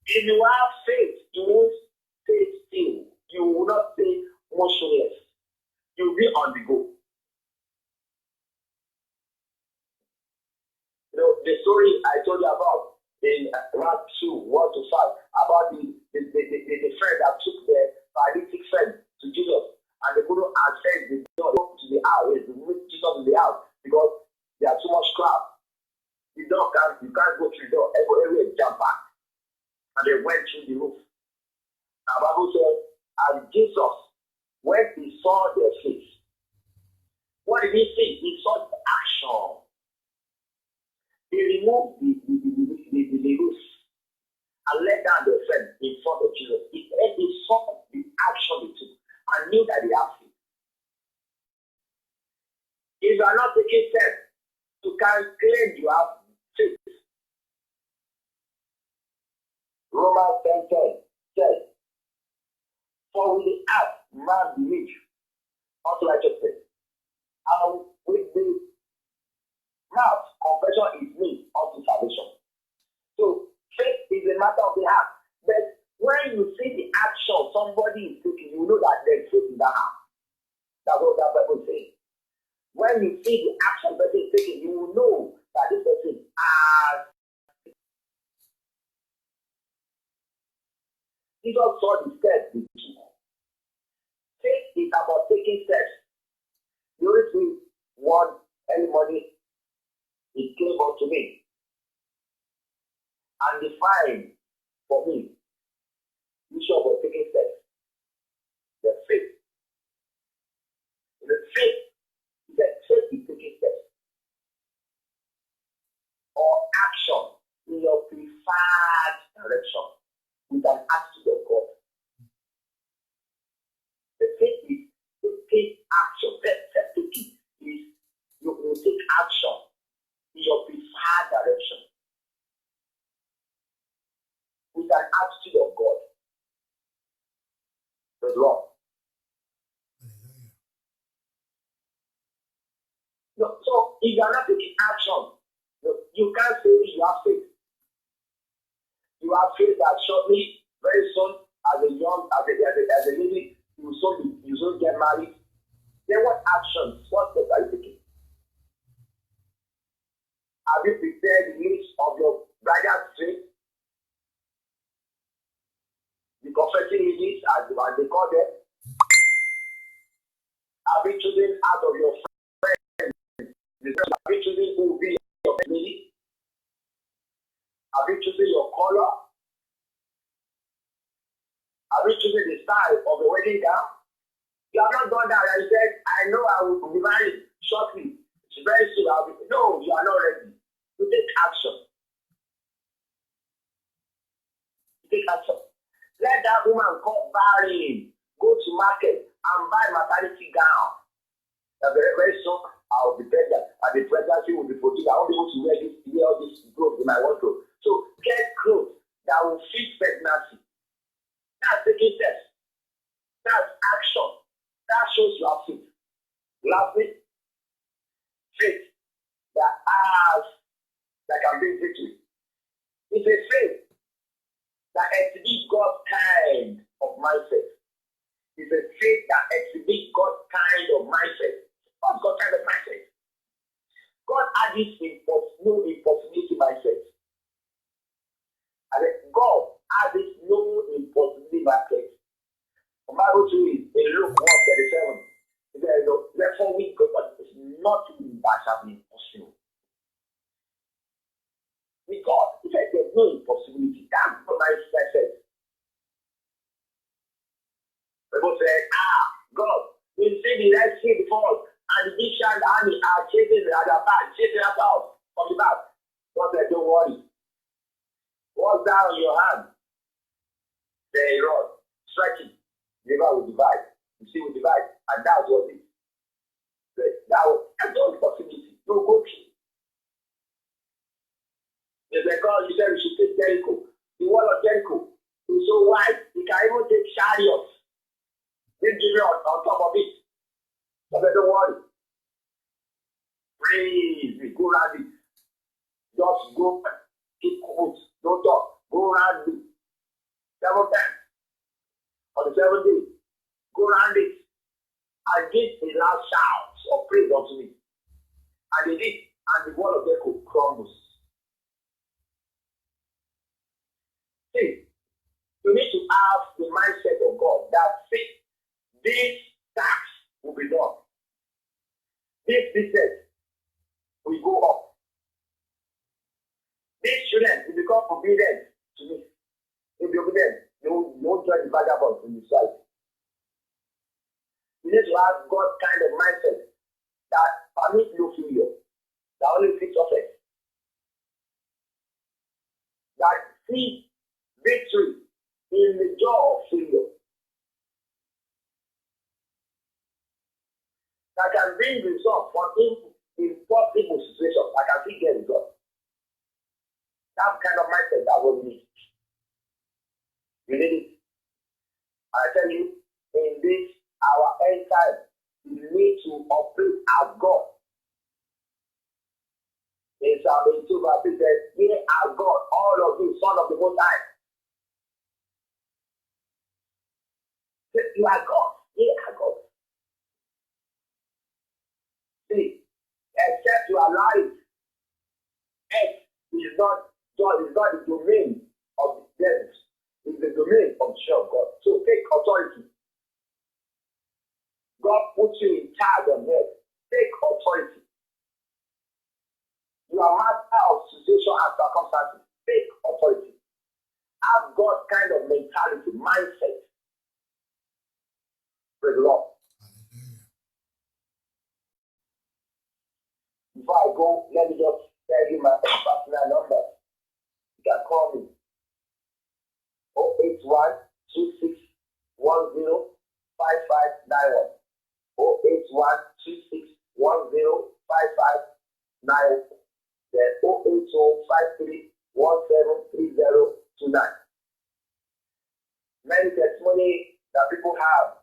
If you have faith, you won't stay still. You will not stay motionless. You will be on the go. You know, the story I told you about in Mark 2, 1 to 5, about the friend that took the paralytic friend to Jesus, and they couldn't access the door to the house, to meet Jesus in the house, because there are too much crowd. The door you can't go through the door, everywhere jump back. And they went through the roof. And the Bible said, and Jesus, when he saw their faith, what did he see? He saw the action. He removed the roof and let down their friend in front of Jesus. He saw the action they took and knew that they have faith. If you are not taking steps, you can claim you have faith. Romans 10:10 says, for with the heart man believes unto righteousness, and with the mouth confession is made unto salvation. So faith is a matter of the heart. But when you see the action somebody is taking, you know that there's faith in the heart. That's what that Bible says. When you see the action person is taking, you will know that this person has. Jesus saw the steps he took. Faith is about taking steps. The only thing, one early morning, it came unto me and defined for me the issue of taking steps. The faith. The faith is taking steps. Or action in your preferred direction with an attitude of God. The faith is to take action. Step taking is you will take action in your preferred direction with an attitude of God. Praise the Lord. No, so if you are not taking action, you can't say you have faith. You have faith that shortly, very soon, as a lady, you soon get married. Then what actions, what steps are you taking? Have you prepared the list of your bridal suite? The confetti ladies, as they call them. Have you chosen out of your friends? Have you chosen who will be your lady? Have you chosen your color? Have you chosen the style of the wedding gown? You have not done that. And you said, I know I will be married shortly. It's very soon. No, you are not ready. You take action. You take action. Let that woman come barren, go to market and buy maternity gown. Very, very soon, I will be pregnant. And the pregnancy will be produced. I won't be able to wear all this clothes in my wardrobe. So get clothes that will fit pregnancy. That's taking steps. That's action. That shows you have faith. Lastly, faith that can bring victory. It's a faith that exhibits God's kind of mindset. It's a faith that exhibits God's kind of mindset. What's God's kind of mindset? God had this no impossibility mindset. And God had this no impossibility mindset. The Bible says in Luke 1:37, it says, therefore we God is nothing that shall be impossible. With God, it says there's no impossibility. That's what my says. People say, God, we see the Red Sea before us, and the Egyptian army are chasing us out from the back. God said, don't worry. What's down on your hand? Say, rod, stretch it. The river will divide. You see, we divide. And that's what it is. That's no possibility. No coaching. They said, God, you said we should take Jericho. The wall of Jericho is so wide, it can even take chariots. They give you on top of it. But don't worry. Praise me. Go around it. Just go. Keep quiet. Don't talk. Go around it. 7 times. On the 7th day, go around it and give a loud shout of praise unto me. And they did, and the wall of Jericho crumbles. See, you need to have the mindset of God that faith, this task will be done. This business will go up. These children will become obedient to me. They'll be obedient. They won't join the vagabonds in the society. You need to have God's kind of mindset that permits no failure, that only seeks success, that sees victory in the jaw of failure, that can bring results from impossible situations. I can see get results. That kind of mindset that will need. You need it. I tell you, in this our end time, we need to operate as God. In Psalm 82, verse 6 says, ye are God, all of you, son of the Most High. You are God. Ye are God. See, except you are alive, X is not God, is not the domain of the devils. It's the domain of the church of God. So take authority. God puts you in charge of earth. Take authority. You are master of situation and circumstances. Take authority. Have God kind of mentality, mindset. Praise the Lord. Before I go, let me just tell you my personal number. You can call me 081 26 10 5591. 081 26 10 5591. Then 080 53 17 3029. Many testimony that people have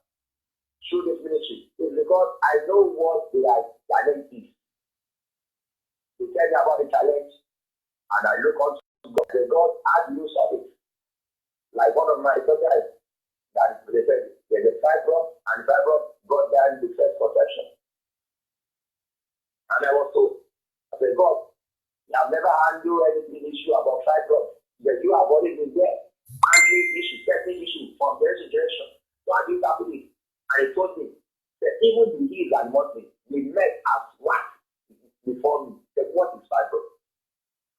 through this ministry is because I know what their challenge is. They tell me about the challenge, and I look unto God. The God has use of it. Like one of my daughters, that they said there's a fibroid, and fibroid got down the first conception. And I was told, I said, God, you have never handled anything issue about fibroid, but you have already been there, handling issue, setting issue from generation to generation. So I did that with it. And he told me that even the Jews and Muslims, we met as one before me. That what is fibroid?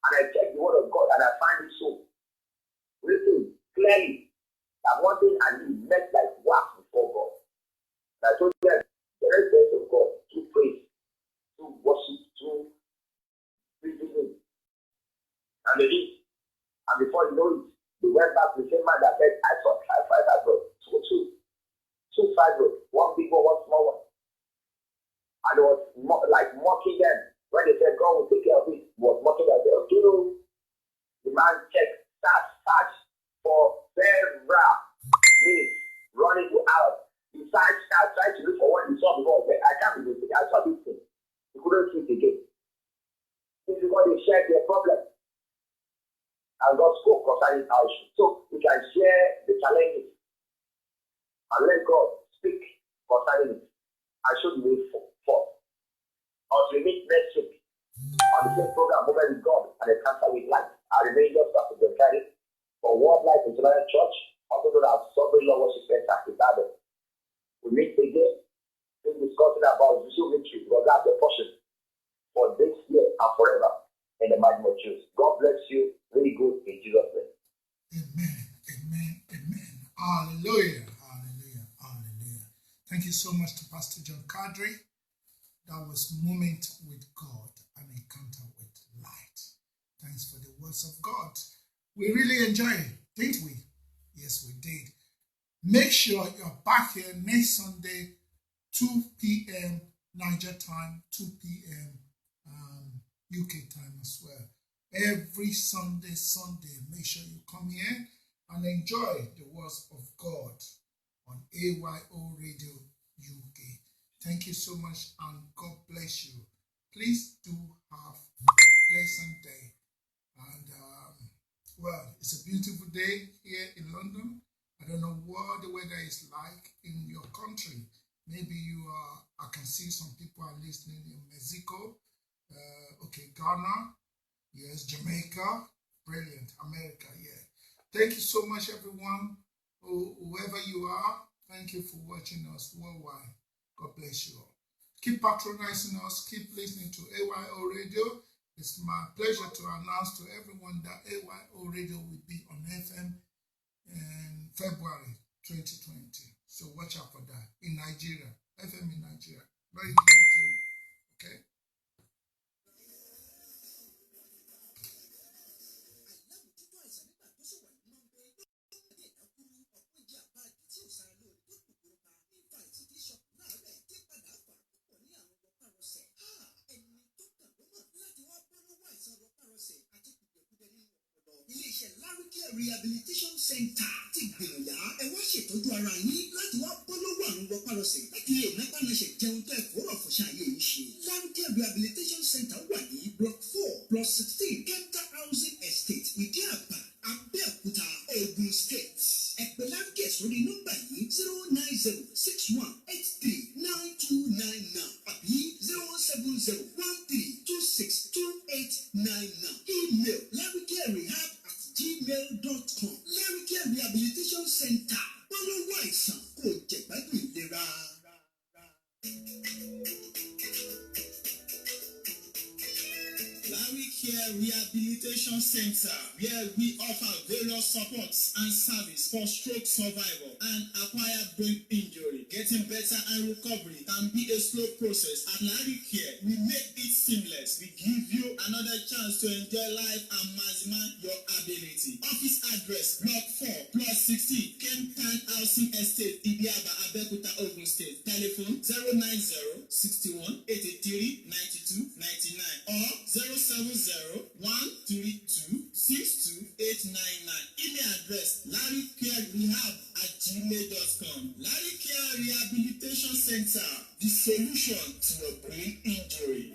And I checked the word of God and I find it so written clearly that one thing and he met like wax before God. And I told them the respect of God through praise, through worship, through praising him. And they did. And before you know it, they went back to the same man that said, I saw five fibroid. So two fibroid, one big one, one small one. And it was like mocking them. When they said God will take care of it, was mocking them. Okay, no. The man checked, search for several minutes, running out. He tried to look for what he saw before. I can't believe it. I saw this thing. He couldn't see it again. This is because they shared their problem. And God spoke concerning our issue. So we can share the challenges. and let God speak concerning it. I should wait for. Until we meet next week on the same program, Moment with God and Encounter with Light. I remain just Pastor Kadri for World Life International Church, also known as Sovereign Lord Worship Center in Ibadan. We meet again, still discussing about Visual Victory, because that's the portion for this year and forever in the mighty name of Jesus. God bless you. Really good in Jesus' name. Amen. Amen. Amen. Hallelujah. Hallelujah. Hallelujah. Thank you so much to Pastor John Kadri. That was Moment with God, an encounter with light. Thanks for the words of God. We really enjoy it, didn't we? Yes, we did. Make sure you're back here next Sunday, 2 p.m. Niger time, 2 p.m. UK time as well. Every Sunday, make sure you come here and enjoy the words of God on AYO Radio UK. Thank you so much and God bless you. Please do have a pleasant day. And well, it's a beautiful day here in London. I don't know what the weather is like in your country. Maybe you are, I can see some people are listening in Mexico, Ghana, yes, Jamaica, brilliant, America, yeah. Thank you so much, everyone, whoever you are. Thank you for watching us worldwide. God bless you all. Keep patronizing us. Keep listening to AYO Radio. It's my pleasure to announce to everyone that AYO Radio will be on FM in February 2020. So watch out for that. In Nigeria. FM in Nigeria. Not in the UK. Okay? Rehabilitation Center ti gbìyànjá ẹ wá ṣètọ́jú ara yín láti wá bọ́ lọ́wọ́ àrùn rọpárọsẹ̀ láti lè nápá náà ṣe jẹun tó ẹ̀fọ́ rọ̀ fún ṣàyè yìí ṣe. Lárúkẹ́ Rehabilitation Center wà ní Block 4+16 Kenta Housing Estate Ìdí Àbá, Abẹ́òkúta, Ogun State. Ẹ pè Lárúkẹ́ sórí nọ́mbà yìí 09061839299 àbí 07013262899. Email larukерehab@gmail.com. Lárúkẹ́ Rehabilitation Center. Bọ́lọ́wọ́ àìsàn kò jẹ̀gbádùn ìlera. Care Rehabilitation Center, where we offer various supports and service for stroke survival and acquired brain injury. Getting better and recovery can be a slow process. At Larry Care, we make it seamless. We give you another chance to enjoy life and maximize your ability. Office address, Block 4+16, Kempton Housing Estate, Ibiaba, Abekuta, Ogun State. Telephone 090-6183-9299 or 070-132-62899. Email address larrycarerehab@gmail.com. Larry Care Rehabilitation Center, the solution to your brain injury.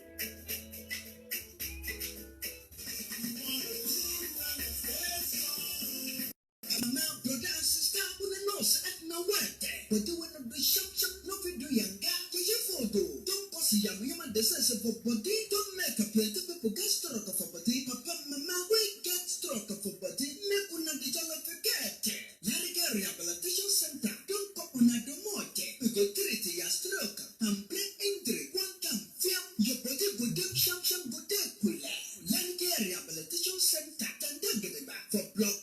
Now, brother and sister, who the nurse at no work there, but do one of the shop, no video younger. Don't cause Yama disease of body, don't make a plate of people get struck of a body, papa, mama, we get struck of a body, make una the jolly forget. Larry Rehabilitation Center, don't go on a domote, we go treat your stroke and brain injury, one time, feel your body go down, sham, go down, Larry Rehabilitation Center, for Block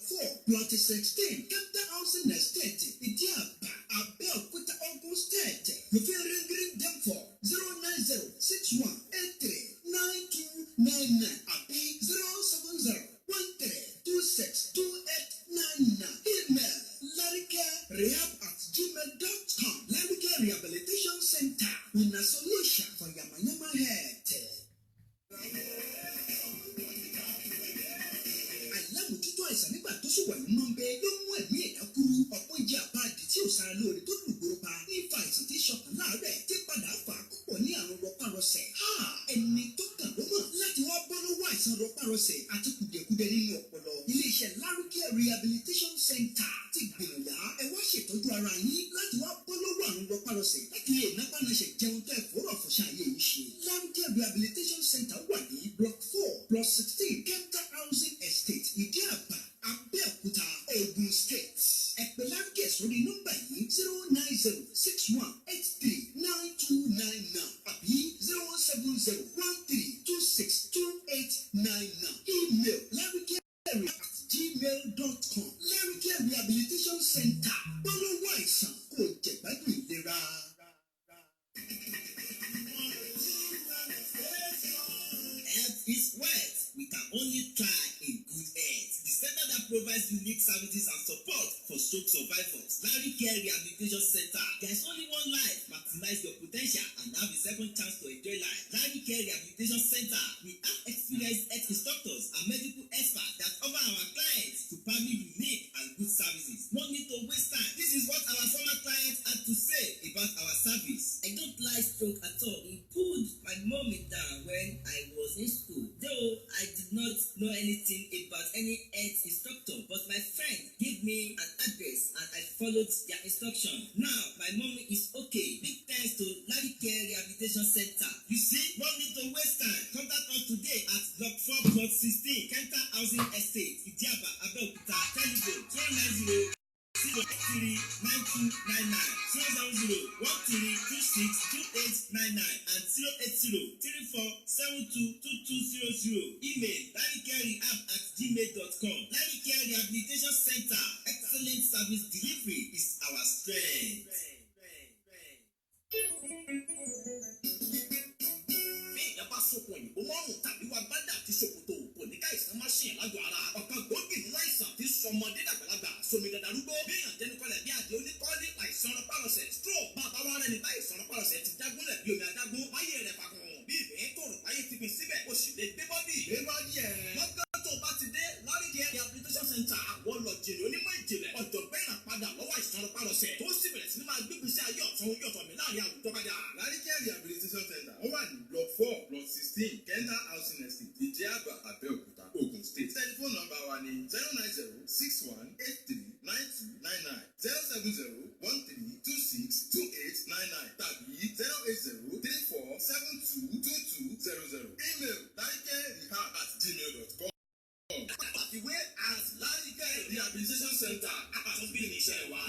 4+16, Kenta Housing Estate, Idiaba, Abẹ́òkúta, Ogun State. You feel ring them for 090-6183-9299 àbí 070-1326-2899. Email larrycarerehab@gmail.com. Larry Care Rehabilitation Center, with a solution for Yama head. Àìlámòjútó àìsàn nígbà tó ṣì wà nínú ọbẹ̀ ló mú ẹ̀mí ẹ̀dá kúrú. Ọ̀pọ̀ ìjì àbáàdì tí ò sára lóore tó lùgbòrò pa nípa àìsàn tí ṣọkàn láàárẹ̀ tí padà fà á púpọ̀ ní àrùn rọpárọsẹ̀. Ẹni tó kàn ló mọ̀ láti wá bọ́ lọ́wọ́ àìsàn rọpárọsẹ̀ àti kùdìẹ̀kudiẹ nínú ọpọlọ. Ilé-iṣẹ́ Larry Care Rehabilitation Center ti gbìyànjá ẹ wá ṣètọ́jú ara yín láti wá tẹ́ fọ́rọ̀ fọṣẹ́ ayé yìí ṣe. Lárúkẹ́ Rehabilitation Center wà ní Block 4/16 Kenta Housing Estate Ìdí Àbá, Abẹ́òkúta, Ogun State. Ẹ pè Lárúkẹ́ sórí nọ́mbà yìí 09061839299 àbí 07013262899. Email larukere@gmail.com. Lárúkẹ́ Rehabilitation Center. Bọ́lọ́wọ́ àìsàn kò jẹ̀gbádùn ìlera. Health is wealth. We can only try in good health. The center that provides unique services and support for stroke survivors, Lárúkẹ́ Rehabilitation Center. There's only one life. Maximize your potential and have a second chance to enjoy life. Lárúkẹ́ Rehabilitation Center. We have experienced health instructors and medical experts that offer our clients to provide unique and good services. No need to waste time. This is what our former clients had to say about our service. I don't like stroke at all. It pulled my mommy down when I was in school. Though I did not know anything about any health instructor, but my friend gave me an address and I followed their instruction. Now my mommy is okay. Big thanks to Lárúkẹ́ Rehabilitation Center. You see, no need to waste time. Contact us today at Block 4/16 Kenta Housing Estate, Ìdí Àbá, Abẹ́òkúta. Telephone 090-039299, 070-1326-2899 and 080-3472-2200. Email larukere@gmail.com. Lárúkẹ́ Rehabilitation Center. Excellent service delivery is our strength. Sopọ̀ òyìnbó mọ́rùn tàbí wa bádà àti ṣòkòtò òpó ní káìsàn máa ṣe ìlàjọ ara. Ọ̀kan gbòógì nínú àìsàn tí sọmọdé dàgbàlagbà somi dandarúgbó. Béèyàn jẹnukọlẹ̀ bí àdé oníkọ́lé àìsàn rọpárọsẹ̀ stroke. Bàbá wa rẹ̀ nípa àìsàn rọpárọsẹ̀ ti jágúnlẹ̀ bí omi adágún. Wáyé rẹ̀ pàkùn. Bí ìbéyín tó rò wáyé ti pin síbẹ̀ kò sì lè gbé bọ́dì. Gbé bọ́dì ẹ̀. Lọ́gán tó bá ti dé Lárúkẹ́ Rehabilitation Center. Àwọn lọ́jìnì onímọ̀ ìjìnlẹ̀ ọ̀jọ̀gbọ́n ìràpadà lọ́wọ́ àìsàn rọpárọsẹ̀. Tó sì bẹ̀rẹ̀ sí ní máa gbégbé sí ayé ọ̀tún yọ̀tọ̀ mi láàrin àwùjọ padà. Lárúkẹ́ Rehabilitation Center. Ó wà ní Block 4/16 Kenta Housing Estate, Ìdí Àbá, Abẹ́òkúta, Ogun State. Telephone number wa ni 090-6183-9299, 070-1326-2899 tàbí 080-3472-2200. Email larukere@gmail.com. Àfiwé at Lárúkẹ́ Rehabilitation Center. Àtúnbí ní iṣẹ́ wa.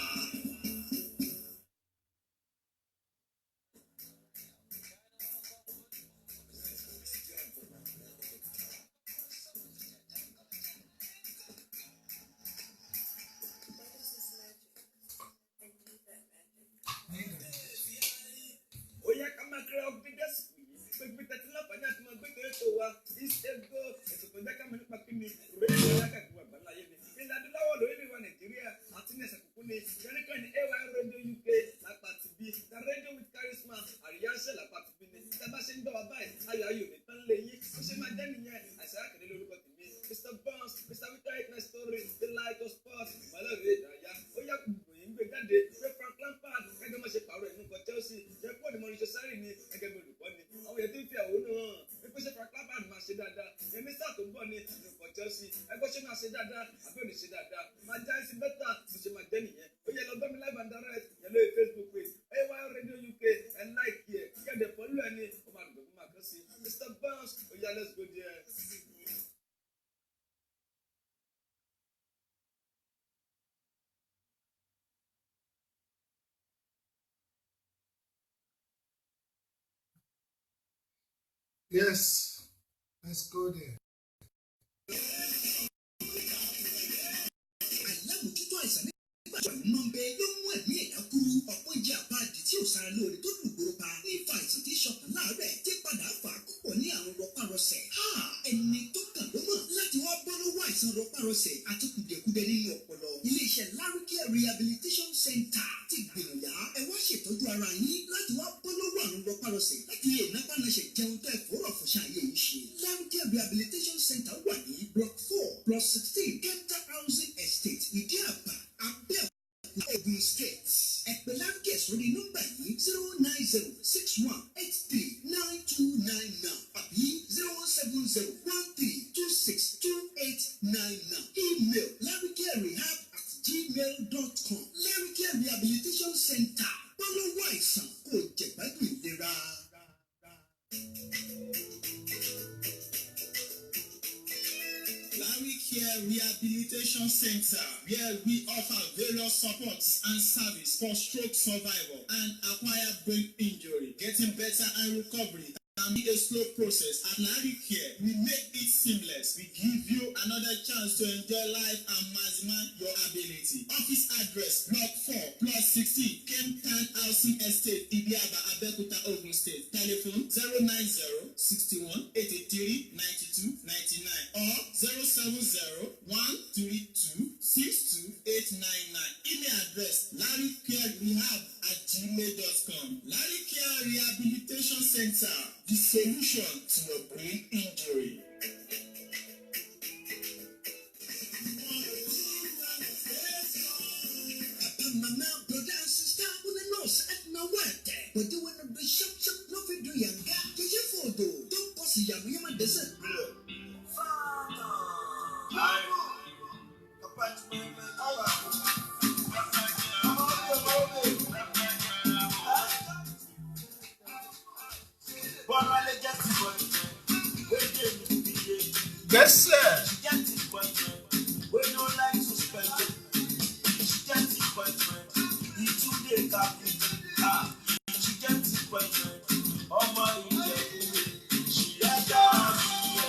Yes, let's go there. Alámòjútó àìsàn nígbà tó àìmọ́ ń bẹ ló mú ẹ̀mí ẹ̀dá kúrú. Ọ̀pọ̀ jẹ́ àbáàdì tí ò sára lóore tó lùgbòrò pa. Nífa àìsàn tí ṣọkàn láàárẹ̀ tí padà fà á púpọ̀ ní àrùn rọpárọsẹ̀. Ẹni tó kàn ló mọ̀ láti wá bọ́ lọ́wọ́ àìsàn rọpárọsẹ̀ àti kùdìẹ̀kudiẹ nínú ọpọlọ. Ilé-iṣẹ́ Lárúkẹ́ Rehabilitation Center ti gbìyànjá ẹ wá ṣètọ́jú ara yín láti wá bọ́ lọ́wọ́ àrùn rọpárọsẹ̀ láti lè nápánàṣẹ̀ jẹun tó ẹ̀fọ́rọ̀ fọṣẹ́ ayé yìí ṣe. Lárúkẹ́ Rehabilitation Center wà ní Block 4/16 Kenta Housing Estate Ìdí Àbá, Abẹ́òkúta, Ogun State. Ẹ pè Lárúkẹ́ sórí nọ́mbà yìí 090-6183-9299 àbí 070-1326-2899. Email larukere@gmail.com. Lárúkẹ́ Rehabilitation Center. Bọ́lọ́wọ́ àìsàn kò jẹ̀gbádùn ìlera. Larry Care Rehabilitation Center, where we offer various supports and service for stroke survivor and acquired brain injury, getting better and recovery. And be a slow process. At Larry Care, we make it seamless. We give you another chance to enjoy life and maximize your ability. Office address, Block 4, Plot 16, Kemptown Housing Estate, Ibiaba, Abeokuta, Ogun State. Telephone 090 61 83 92 99 or 070 132 62899. Email address larrycarerehab@gmail.com. Larry Care Rehabilitation Center, the solution to your brain injury. Papa, mama, brother, and sister, who knows at no work. We're doing a big show.